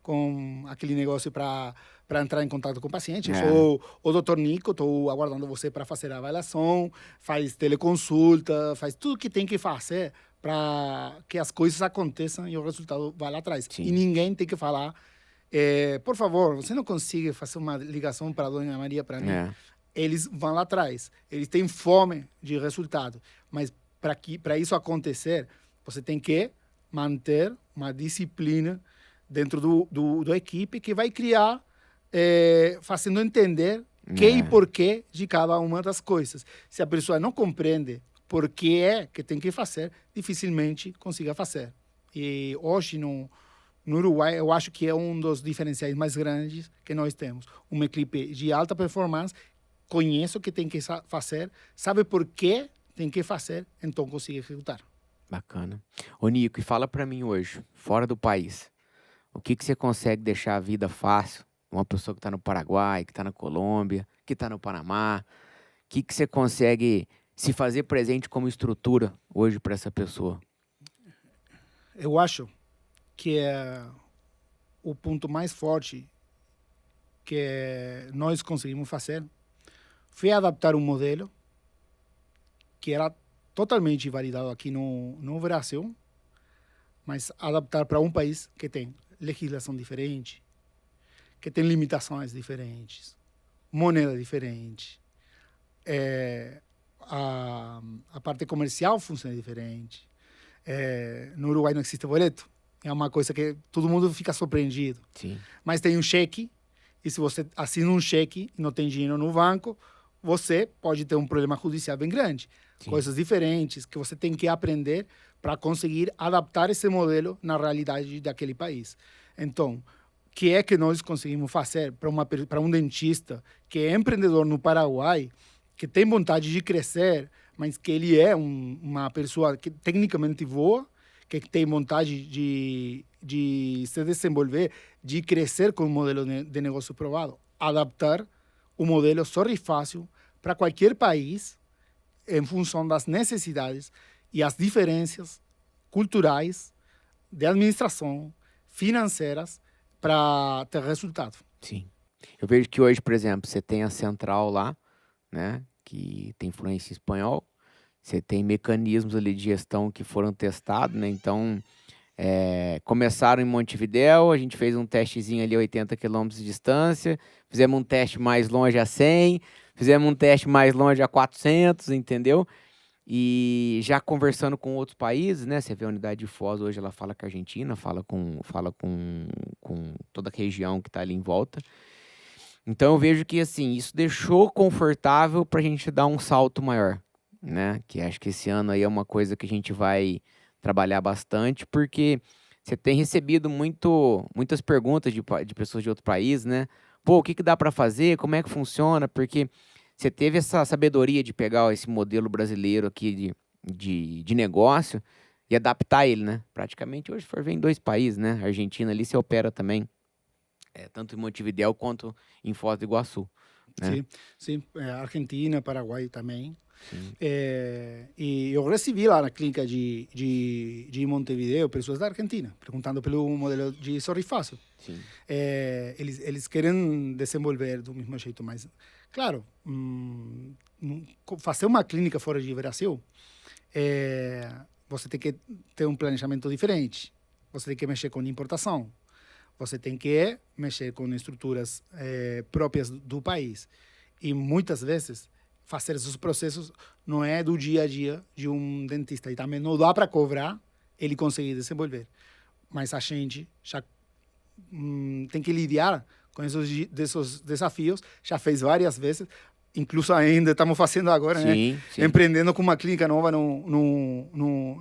com aquele negócio para entrar em contato com o paciente. Eu
É.
sou o doutor Nico, estou aguardando você para fazer a avaliação, faz teleconsulta, faz tudo que tem que fazer para que as coisas aconteçam e o resultado vá lá atrás. E
Sim.
ninguém tem que falar, por favor, você não consegue fazer uma ligação para a Dona Maria para mim?
É.
Eles vão lá atrás. Eles têm fome de resultado. Mas para isso acontecer, você tem que manter uma disciplina dentro da equipe que vai criar, fazendo entender que e
É.
porquê de cada uma das coisas. Se a pessoa não compreende por que é que tem que fazer, dificilmente consiga fazer. E hoje, no Uruguai, eu acho que é um dos diferenciais mais grandes que nós temos. Uma equipe de alta performance conhece o que tem que fazer, sabe por que tem que fazer, então consegue executar.
Bacana. Ô, Nico, e fala pra mim hoje, fora do país, o que que você consegue deixar a vida fácil? Uma pessoa que tá no Paraguai, que tá na Colômbia, que tá no Panamá, o que que você consegue se fazer presente como estrutura hoje para essa pessoa?
Eu acho que é o ponto mais forte que nós conseguimos fazer foi adaptar um modelo que era totalmente validado aqui no Brasil, mas adaptar para um país que tem legislação diferente, que tem limitações diferentes, moneda diferente, a parte comercial funciona diferente. No Uruguai não existe boleto. É uma coisa que todo mundo fica surpreendido.
Sim.
Mas tem um cheque, e se você assina um cheque e não tem dinheiro no banco, você pode ter um problema judicial bem grande.
Sim.
Coisas diferentes que você tem que aprender para conseguir adaptar esse modelo na realidade daquele país. Então, o que é que nós conseguimos fazer para um dentista que é empreendedor no Paraguai, que tem vontade de crescer, mas que ele é uma pessoa que tecnicamente boa, que tem vontade de se desenvolver, de crescer com um modelo de negócio provado, adaptar o modelo sorry fácil para qualquer país em função das necessidades e as diferenças culturais, de administração, financeiras, para ter resultado.
Sim. Eu vejo que hoje, por exemplo, você tem a central lá, né, que tem influência em espanhol. Você tem mecanismos ali de gestão que foram testados, né? Então, começaram em Montevidéu, a gente fez um testezinho ali a 80 quilômetros de distância, fizemos um teste mais longe a 100, fizemos um teste mais longe a 400, entendeu? E já conversando com outros países, né? Você vê a unidade de Foz hoje, ela fala com a Argentina, fala com toda a região que está ali em volta. Então eu vejo que assim, isso deixou confortável para a gente dar um salto maior, né? Que acho que esse ano aí é uma coisa que a gente vai trabalhar bastante, porque você tem recebido muitas perguntas de pessoas de outro país, né? Pô, o que que dá para fazer? Como é que funciona? Porque você teve essa sabedoria de pegar esse modelo brasileiro aqui de negócio e adaptar ele, né? Praticamente hoje for ver em 2 países, né? A Argentina ali você opera também, tanto em Montevidéu quanto em Foz do Iguaçu, né?
Sim, sim. Argentina, Paraguai também. E eu recebi lá na clínica de Montevideo pessoas da Argentina, perguntando pelo modelo de sorrir fácil. Eles querem desenvolver do mesmo jeito, mas, claro, fazer uma clínica fora de Brasil, você tem que ter um planejamento diferente. Você tem que mexer com importação. Você tem que mexer com estruturas próprias do país. E muitas vezes fazer esses processos não é do dia a dia de um dentista. E também não dá para cobrar ele conseguir desenvolver. Mas a gente já tem que lidiar com esses desafios. Já fez várias vezes. Incluso ainda estamos fazendo agora, né? Empreendendo com uma clínica nova no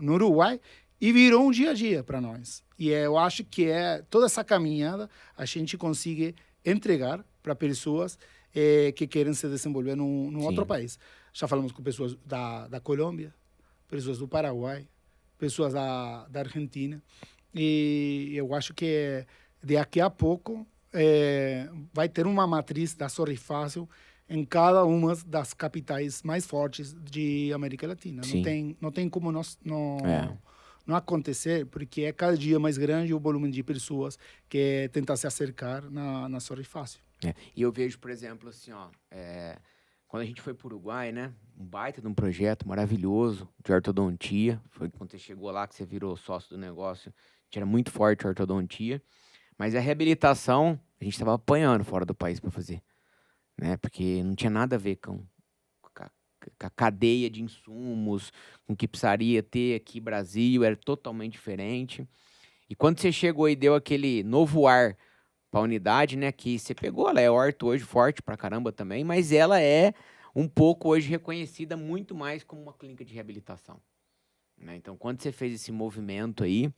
Uruguai. E virou um dia a dia para nós. E eu acho que toda essa caminhada a gente consegue entregar para pessoas que querem se desenvolver num outro país. Já falamos com pessoas da Colômbia, pessoas do Paraguai, pessoas da Argentina. E eu acho que daqui a pouco vai ter uma matriz da Sorri Fácil em cada uma das capitais mais fortes de América Latina. Não tem como nós não acontecer, porque é cada dia mais grande o volume de pessoas que tentam se acercar na Sorri Fácil.
E eu vejo, por exemplo, assim, quando a gente foi para o Uruguai, né? Um baita de um projeto maravilhoso de ortodontia. Foi quando você chegou lá que você virou sócio do negócio. Era muito forte a ortodontia. Mas a reabilitação, a gente estava apanhando fora do país para fazer. Né? Porque não tinha nada a ver com a cadeia de insumos, com o que precisaria ter aqui no Brasil, era totalmente diferente. E quando você chegou e deu aquele novo ar para a unidade, né, que você pegou, ela é orto hoje forte pra caramba também, mas ela é um pouco hoje reconhecida muito mais como uma clínica de reabilitação. Né? Então, quando você fez esse movimento aí,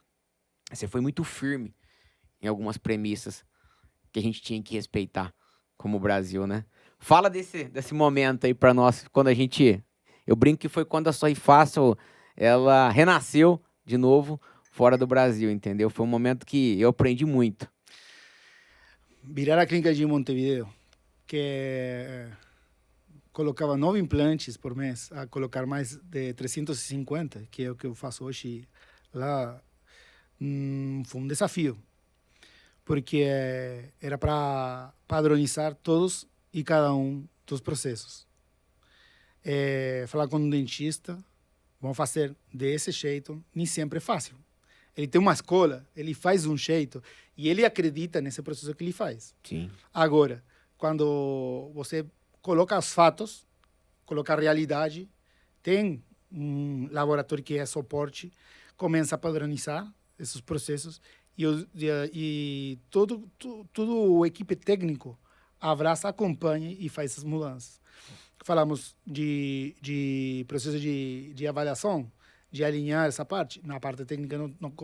você foi muito firme em algumas premissas que a gente tinha que respeitar como Brasil, né? Fala desse momento aí para nós, quando a gente... Eu brinco que foi quando a Sorri Fácil, ela renasceu de novo fora do Brasil, entendeu? Foi um momento que eu aprendi muito.
Virar a clínica de Montevideo, que colocava 9 implantes por mês, a colocar mais de 350, que é o que eu faço hoje lá, foi um desafio. Porque era para padronizar todos e cada um dos processos. Falar com um dentista, vamos fazer desse jeito, nem sempre é fácil. Ele tem uma escola, ele faz um jeito e ele acredita nesse processo que ele faz.
Sim.
Agora, quando você coloca os fatos, coloca a realidade, tem um laboratório que é suporte, começa a padronizar esses processos e todo o equipe técnico abraça, acompanha e faz essas mudanças. Falamos de processo de avaliação, de alinhar essa parte. Na parte técnica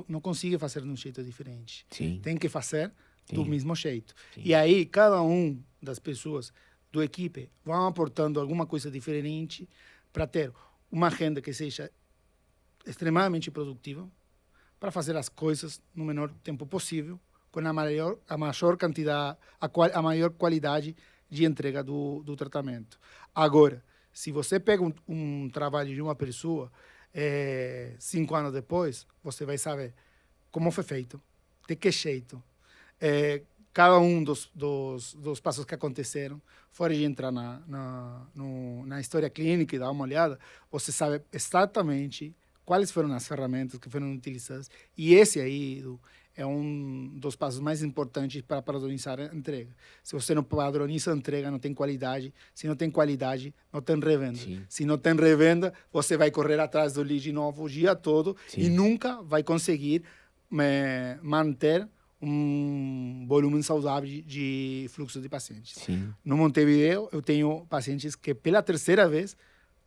não consigo fazer de um jeito diferente.
Sim.
Tem que fazer do mesmo jeito.
Sim.
E aí cada um das pessoas do equipe vão aportando alguma coisa diferente para ter uma agenda que seja extremamente produtiva, para fazer as coisas no menor tempo possível, com a maior quantidade, a maior qualidade de entrega do tratamento. Agora, se você pega um trabalho de uma pessoa, 5 anos depois, você vai saber como foi feito, de que jeito, cada um dos passos que aconteceram, fora de entrar na história clínica e dar uma olhada, você sabe exatamente quais foram as ferramentas que foram utilizadas. E esse aí, Edu, é um dos passos mais importantes para padronizar a entrega. Se você não padroniza a entrega, não tem qualidade. Se não tem qualidade, não tem revenda.
Sim.
Se não tem revenda, você vai correr atrás do lead novo o dia todo. Sim. E nunca vai conseguir manter um volume saudável de fluxo de pacientes.
Sim.
No Montevideo, eu tenho pacientes que pela terceira vez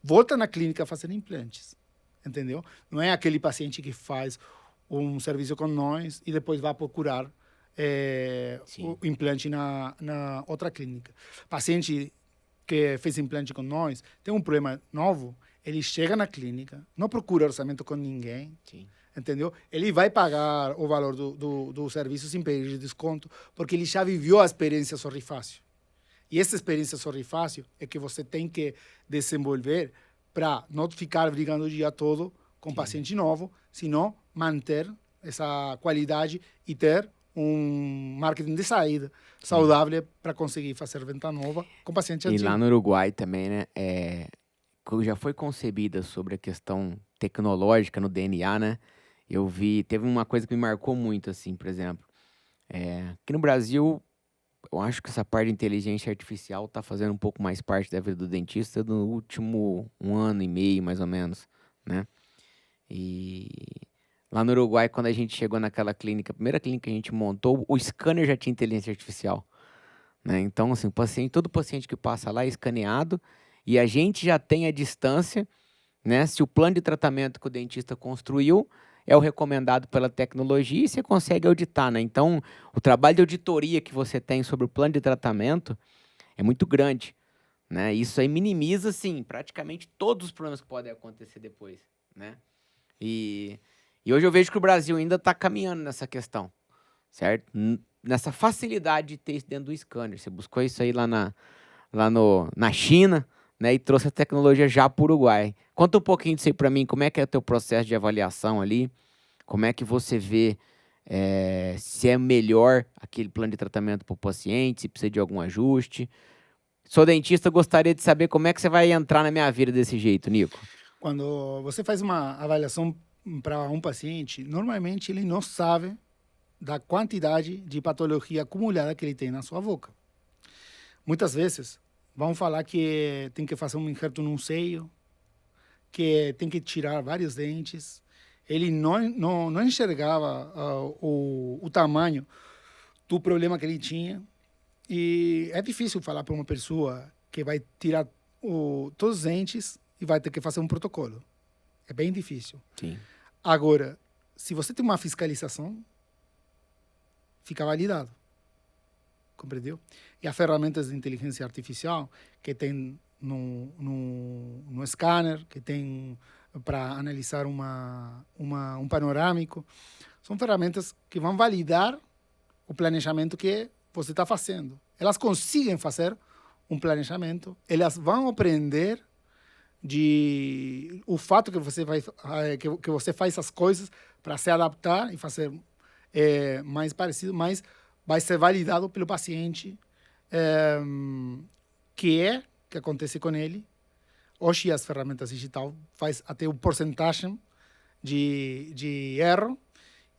voltam na clínica a fazer implantes. Entendeu? Não é aquele paciente que faz um serviço com nós e depois vai procurar o implante na outra clínica. Paciente que fez implante com nós tem um problema novo, ele chega na clínica, não procura orçamento com ninguém.
Sim.
Entendeu? Ele vai pagar o valor do serviço sem pedir de desconto, porque ele já viveu a experiência Sorri Fácil. E essa experiência Sorri Fácil é que você tem que desenvolver para não ficar brigando o dia todo com paciente novo, senão manter essa qualidade e ter um marketing de saída saudável para conseguir fazer venda nova com paciente antigo.
E lá no Uruguai também, né? Já foi concebida sobre a questão tecnológica no DNA, né? Eu vi, teve uma coisa que me marcou muito, assim, por exemplo. Aqui no Brasil, eu acho que essa parte de inteligência artificial tá fazendo um pouco mais parte da vida do dentista no último 1 ano e meio, mais ou menos, né? E lá no Uruguai, quando a gente chegou naquela clínica, a primeira clínica que a gente montou, o scanner já tinha inteligência artificial, né? Então, assim, todo paciente que passa lá é escaneado e a gente já tem a distância, né? Se o plano de tratamento que o dentista construiu é o recomendado pela tecnologia e você consegue auditar, né? Então, o trabalho de auditoria que você tem sobre o plano de tratamento é muito grande, né? Isso aí minimiza, assim, praticamente todos os problemas que podem acontecer depois, né? E hoje eu vejo que o Brasil ainda está caminhando nessa questão, certo? Nessa facilidade de ter isso dentro do scanner. Você buscou isso aí lá na China, né? E trouxe a tecnologia já para o Uruguai. Conta um pouquinho disso aí para mim, como é que é o teu processo de avaliação ali? Como é que você vê se é melhor aquele plano de tratamento para o paciente, se precisa de algum ajuste? Sou dentista, gostaria de saber como é que você vai entrar na minha vida desse jeito, Nico.
Quando você faz uma avaliação para um paciente, normalmente ele não sabe da quantidade de patologia acumulada que ele tem na sua boca. Muitas vezes vão falar que tem que fazer um injerto num seio, que tem que tirar vários dentes. Ele não enxergava o tamanho do problema que ele tinha. E é difícil falar para uma pessoa que vai tirar todos os dentes e vai ter que fazer um protocolo. É bem difícil.
Sim.
Agora, se você tem uma fiscalização, fica validado. Compreendeu? E as ferramentas de inteligência artificial que tem no scanner, que tem para analisar um panorâmico, são ferramentas que vão validar o planejamento que você está fazendo. Elas conseguem fazer um planejamento, elas vão aprender o fato que você faz as coisas para se adaptar e fazer mais parecido, mas vai ser validado pelo paciente que acontece com ele. Hoje as ferramentas digitais faz até uma porcentagem de erro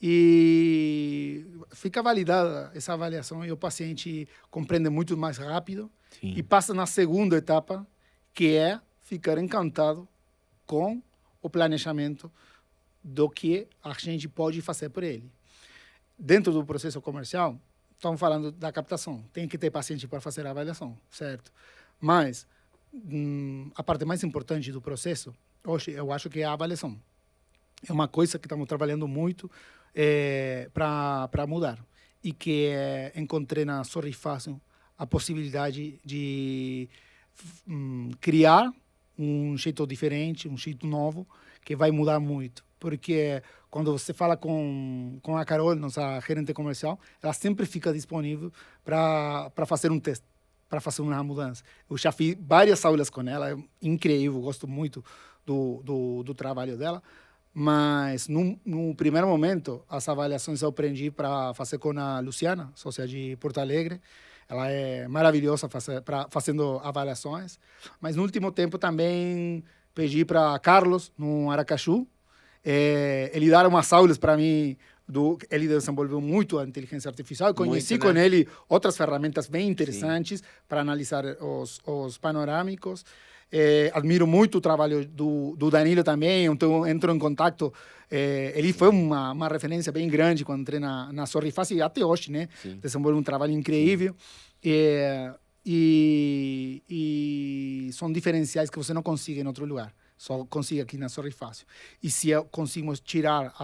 e fica validada essa avaliação e o paciente compreende muito mais rápido. Sim. E passa na segunda etapa, que é ficar encantado com o planejamento do que a gente pode fazer por ele. Dentro do processo comercial, estamos falando da captação. Tem que ter paciente para fazer a avaliação, certo? Mas a parte mais importante do processo, hoje, eu acho que é a avaliação. É uma coisa que estamos trabalhando muito para mudar. E que encontrei na Sorri Fácil a possibilidade de criar um jeito diferente, um jeito novo, que vai mudar muito. Porque quando você fala com a Carol, nossa gerente comercial, ela sempre fica disponível para fazer um teste, para fazer uma mudança. Eu já fiz várias aulas com ela, é incrível, gosto muito do trabalho dela. Mas, no primeiro momento, as avaliações eu aprendi para fazer com a Luciana, sócia de Porto Alegre. Ela é maravilhosa fazendo avaliações. Mas, no último tempo, também pedi para Carlos, no Aracaju. Ele dar umas aulas para mim. Ele desenvolveu muito a inteligência artificial. Eu conheci com ele outras ferramentas bem interessantes para analisar os panorâmicos. Admiro muito o trabalho do Danilo também, então entro em contato. Ele foi uma referência bem grande quando entrei na Sorri Fácil e até hoje, né? Sim. Desenvolve um trabalho incrível. E são diferenciais que você não consegue em outro lugar. Só consigo aqui na Sorri Fácil. E se conseguimos tirar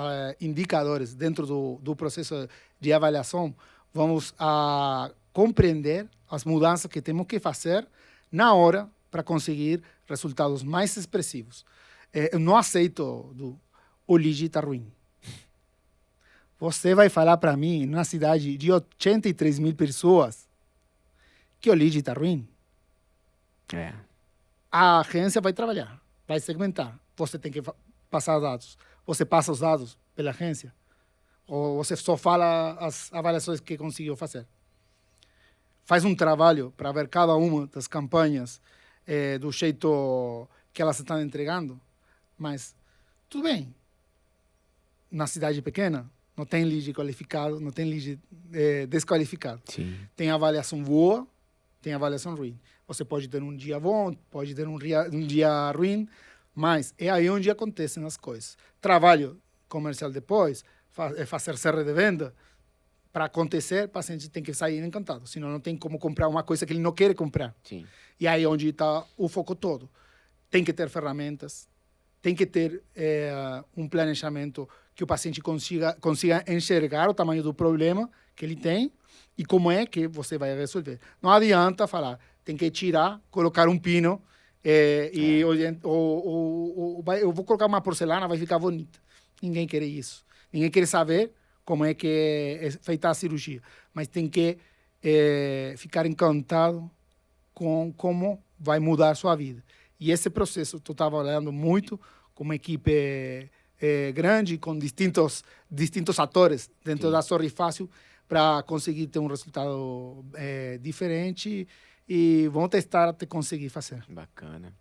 indicadores dentro do processo de avaliação, vamos a compreender as mudanças que temos que fazer na hora para conseguir resultados mais expressivos. Eu não aceito o lead está ruim. Você vai falar para mim, numa cidade de 83 mil pessoas, que o lead está ruim? A agência vai trabalhar. vai segmentar. Você tem que passar dados. Você passa os dados pela agência? Ou você só fala as avaliações que conseguiu fazer? Faz um trabalho para ver cada uma das campanhas do jeito que elas estão entregando, mas tudo bem. Na cidade pequena, não tem lead qualificado, não tem lead desqualificado.
Sim.
Tem avaliação boa, tem avaliação ruim. Você pode ter um dia bom, pode ter um dia ruim, mas é aí onde acontecem as coisas. Trabalho comercial depois, fazer CR de venda, para acontecer, o paciente tem que sair encantado, senão não tem como comprar uma coisa que ele não quer comprar.
Sim.
E aí é onde está o foco todo. Tem que ter ferramentas, tem que ter um planejamento que o paciente consiga enxergar o tamanho do problema que ele tem e como é que você vai resolver. Não adianta falar, tem que tirar, colocar um pino eu vou colocar uma porcelana, vai ficar bonita. Ninguém quer isso. Ninguém quer saber como é que é feita a cirurgia. Mas tem que ficar encantado com como vai mudar a sua vida. E esse processo, estou trabalhando muito com uma equipe grande, com distintos atores dentro da Sorri Fácil, para conseguir ter um resultado diferente e vamos testar até conseguir fazer.
Bacana.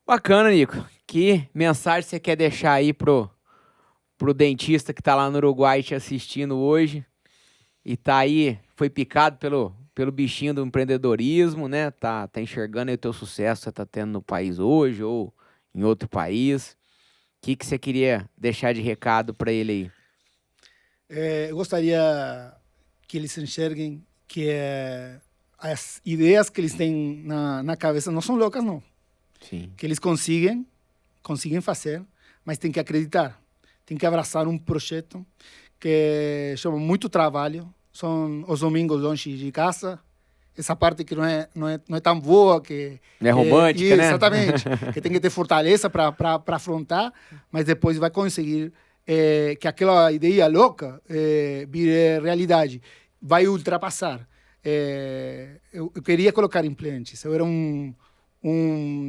Bacana, Nico. Que mensagem você quer deixar aí pro dentista que tá lá no Uruguai te assistindo hoje e tá aí, foi picado pelo bichinho do empreendedorismo, né? Tá enxergando aí o teu sucesso que você tá tendo no país hoje ou em outro país. O que você queria deixar de recado para ele aí?
Eu gostaria que eles enxerguem que as ideias que eles têm na cabeça não são loucas, não.
Sim.
Que eles conseguem fazer, mas tem que acreditar. Tem que abraçar um projeto que chama muito trabalho. São os domingos longe de casa. Essa parte que não é tão boa, que
é romântica, né?
Exatamente. Que tem que ter fortaleza para afrontar, mas depois vai conseguir que aquela ideia louca vire realidade. Vai ultrapassar. Eu queria colocar implantes. Eu era um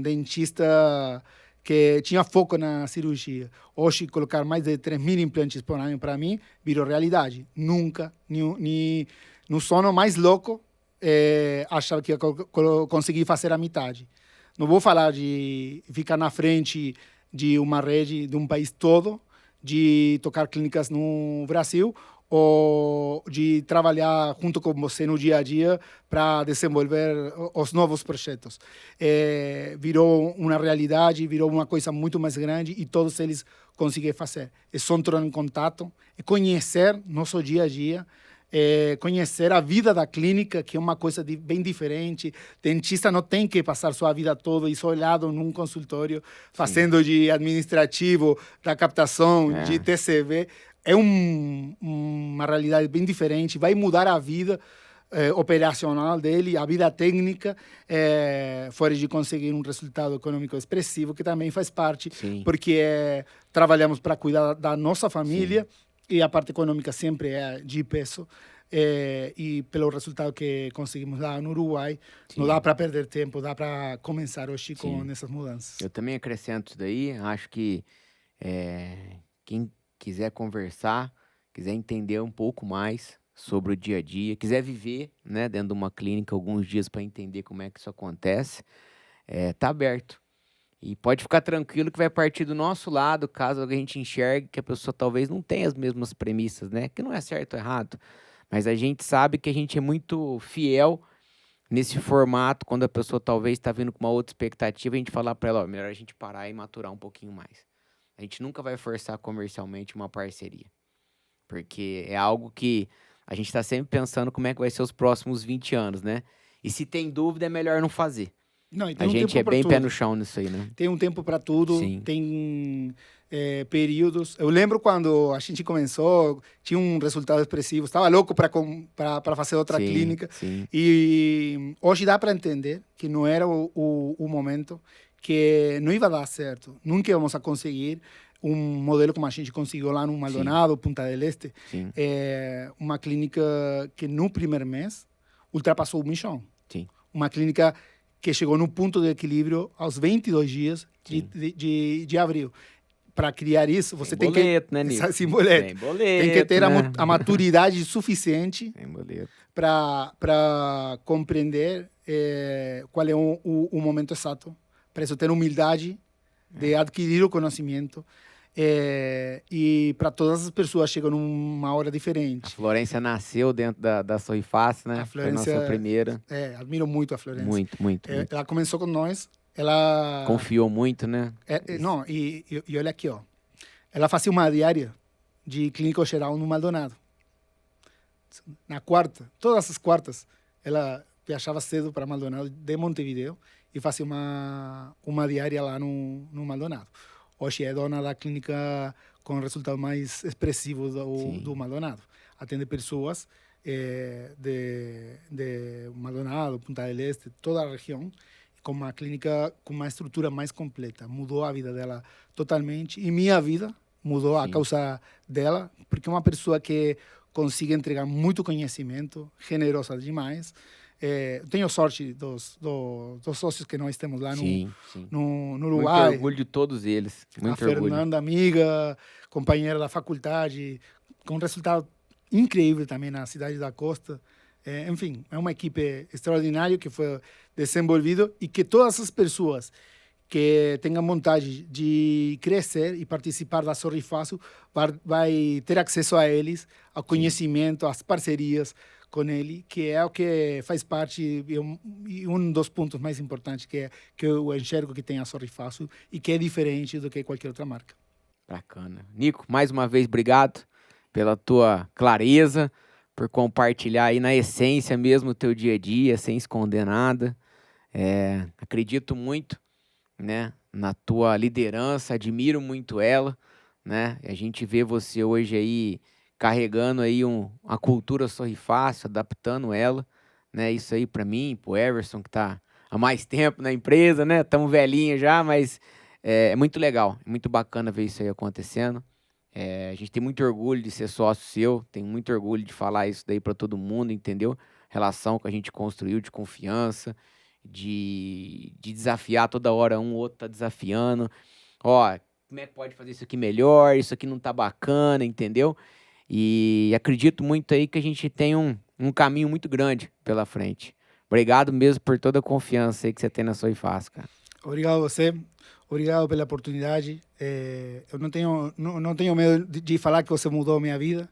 dentista que tinha foco na cirurgia. Hoje, colocar mais de 3.000 implantes por ano para mim virou realidade. Nunca, nem no sono mais louco, achava que ia conseguir fazer a metade. Não vou falar de ficar na frente de uma rede de um país todo, de tocar clínicas no Brasil, ou de trabalhar junto com você no dia a dia para desenvolver os novos projetos. Virou uma realidade, virou uma coisa muito mais grande e todos eles conseguem fazer. É só entrar em contato, é conhecer nosso dia a dia, conhecer a vida da clínica, que é uma coisa bem diferente. Dentista não tem que passar sua vida toda isolado num consultório, fazendo de administrativo, da captação, de TCV. É uma realidade bem diferente, vai mudar a vida operacional dele, a vida técnica, fora de conseguir um resultado econômico expressivo, que também faz parte, porque trabalhamos para cuidar da nossa família, e a parte econômica sempre é de peso, e pelo resultado que conseguimos lá no Uruguai, não dá para perder tempo, dá para começar hoje com essas mudanças.
Eu também acrescento isso daí, acho que quem quiser conversar, quiser entender um pouco mais sobre o dia a dia, quiser viver, né, dentro de uma clínica alguns dias para entender como é que isso acontece, tá aberto. E pode ficar tranquilo que vai partir do nosso lado, caso a gente enxergue que a pessoa talvez não tenha as mesmas premissas, né? Que não é certo ou errado, mas a gente sabe que a gente é muito fiel nesse formato, quando a pessoa talvez está vindo com uma outra expectativa, a gente falar para ela, ó, melhor a gente parar e maturar um pouquinho mais. A gente nunca vai forçar comercialmente uma parceria, porque é algo que a gente está sempre pensando como é que vai ser os próximos 20 anos, né? E se tem dúvida, é melhor não fazer.
Não, e tem
A
um
gente
tempo
é bem
tudo.
pé no chão nisso aí, né?
Tem um tempo para tudo, tem períodos. Eu lembro quando a gente começou, tinha um resultado expressivo, estava louco para fazer outra clínica. E hoje dá para entender que não era o momento, que não ia dar certo. Nunca íamos a conseguir um modelo como a gente conseguiu lá no Maldonado, Punta del Este. Uma clínica que no primeiro mês ultrapassou 1 milhão. Uma clínica que chegou no ponto de equilíbrio aos 22 dias de abril. Para criar isso, você tem
boleto,
que...
Né, Nico?
Sem boleto.
Tem boleto,
tem que ter
né?
a maturidade suficiente para compreender qual é o momento exato. Para isso, ter humildade de adquirir o conhecimento. E para todas as pessoas chega numa hora diferente.
A Florência nasceu dentro da Sorri Fácil, né?
A Florência,
foi a nossa primeira.
Admiro muito a Florência.
Muito.
Ela começou com nós. Ela
confiou muito, né?
Não, e olha aqui, ó. Ela fazia uma diária de clínico geral no Maldonado. Na quarta, todas as quartas, ela viajava cedo para Maldonado de Montevideo e fazia uma diária lá no Maldonado. Hoje é dona da clínica com resultados mais expressivos do Maldonado. Atende pessoas de Maldonado, Punta del Este, toda a região, com uma clínica com uma estrutura mais completa. Mudou a vida dela totalmente e minha vida mudou a causa dela, porque é uma pessoa que consegue entregar muito conhecimento, generosa demais. Tenho sorte dos sócios que nós temos lá no Uruguai.
Muito orgulho de todos eles. Muito
a Fernanda, amiga, companheira da faculdade, com resultado incrível também na cidade da Costa. Enfim, é uma equipe extraordinária que foi desenvolvida e que todas as pessoas que tenham vontade de crescer e participar da Sorri Fácil vai ter acesso a eles, ao conhecimento, às parcerias com ele, que é o que faz parte e um dos pontos mais importantes que eu enxergo que tem a Sorri Fácil e que é diferente do que qualquer outra marca.
Bacana. Nico, mais uma vez, obrigado pela tua clareza, por compartilhar aí na essência mesmo o teu dia a dia, sem esconder nada. Acredito muito, né, na tua liderança, admiro muito ela, né? A gente vê você hoje aí carregando aí a cultura Sorri Fácil, adaptando ela, né? Isso aí para mim, pro Everson, que tá há mais tempo na empresa, né? Estamos velhinhos já, mas é muito legal, é muito bacana ver isso aí acontecendo. A gente tem muito orgulho de ser sócio seu, tem muito orgulho de falar isso daí para todo mundo, entendeu? Relação que a gente construiu de confiança, de desafiar toda hora, um ou outro tá desafiando. Ó, como é que pode fazer isso aqui melhor? Isso aqui não tá bacana, entendeu? E acredito muito aí que a gente tem um caminho muito grande pela frente. Obrigado mesmo por toda a confiança aí que você tem na Sorri Fácil, cara.
Obrigado a você. Obrigado pela oportunidade. Eu não tenho medo de falar que você mudou a minha vida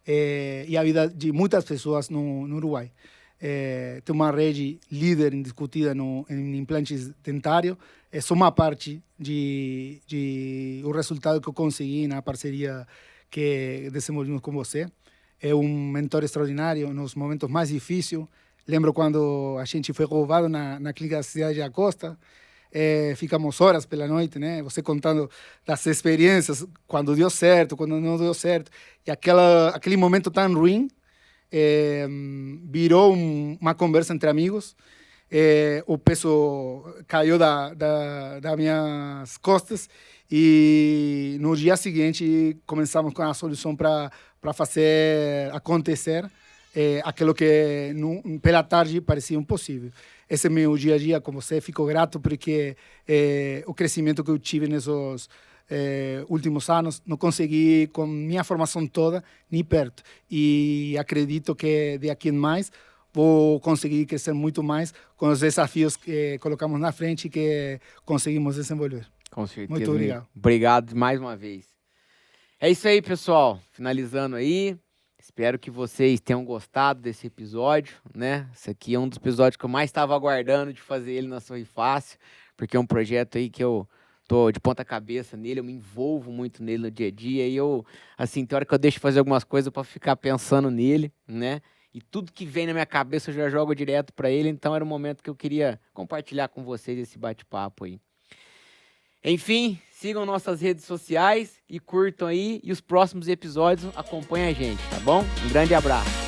e a vida de muitas pessoas no Uruguai. Tem uma rede líder indiscutida em implantes dentários. É só uma parte o resultado que eu consegui na parceria que desenvolvimos com você. É um mentor extraordinário nos momentos mais difíceis. Lembro quando a gente foi roubado na clínica da cidade da Costa. Ficamos horas pela noite, né? Você contando das experiências, quando deu certo, quando não deu certo. E aquele momento tão ruim virou uma conversa entre amigos. O peso caiu das minhas costas e no dia seguinte começamos com a solução para fazer acontecer aquilo que pela tarde parecia impossível. Esse é meu dia a dia com você. Fico grato porque o crescimento que eu tive nesses últimos anos não consegui com minha formação toda nem perto. E acredito que de aqui em mais vou conseguir crescer muito mais com os desafios que colocamos na frente e que conseguimos desenvolver.
Com certeza.
Muito obrigado.
Obrigado mais uma vez. É isso aí, pessoal. Finalizando aí. Espero que vocês tenham gostado desse episódio, né? Esse aqui é um dos episódios que eu mais estava aguardando de fazer ele na Sorri Fácil, porque é um projeto aí que eu tô de ponta cabeça nele, eu me envolvo muito nele no dia a dia, e eu, assim, tem hora que eu deixo de fazer algumas coisas para ficar pensando nele, né? E tudo que vem na minha cabeça eu já jogo direto para ele, então era um momento que eu queria compartilhar com vocês esse bate-papo aí. Enfim, sigam nossas redes sociais e curtam aí. E os próximos episódios acompanhem a gente, tá bom? Um grande abraço.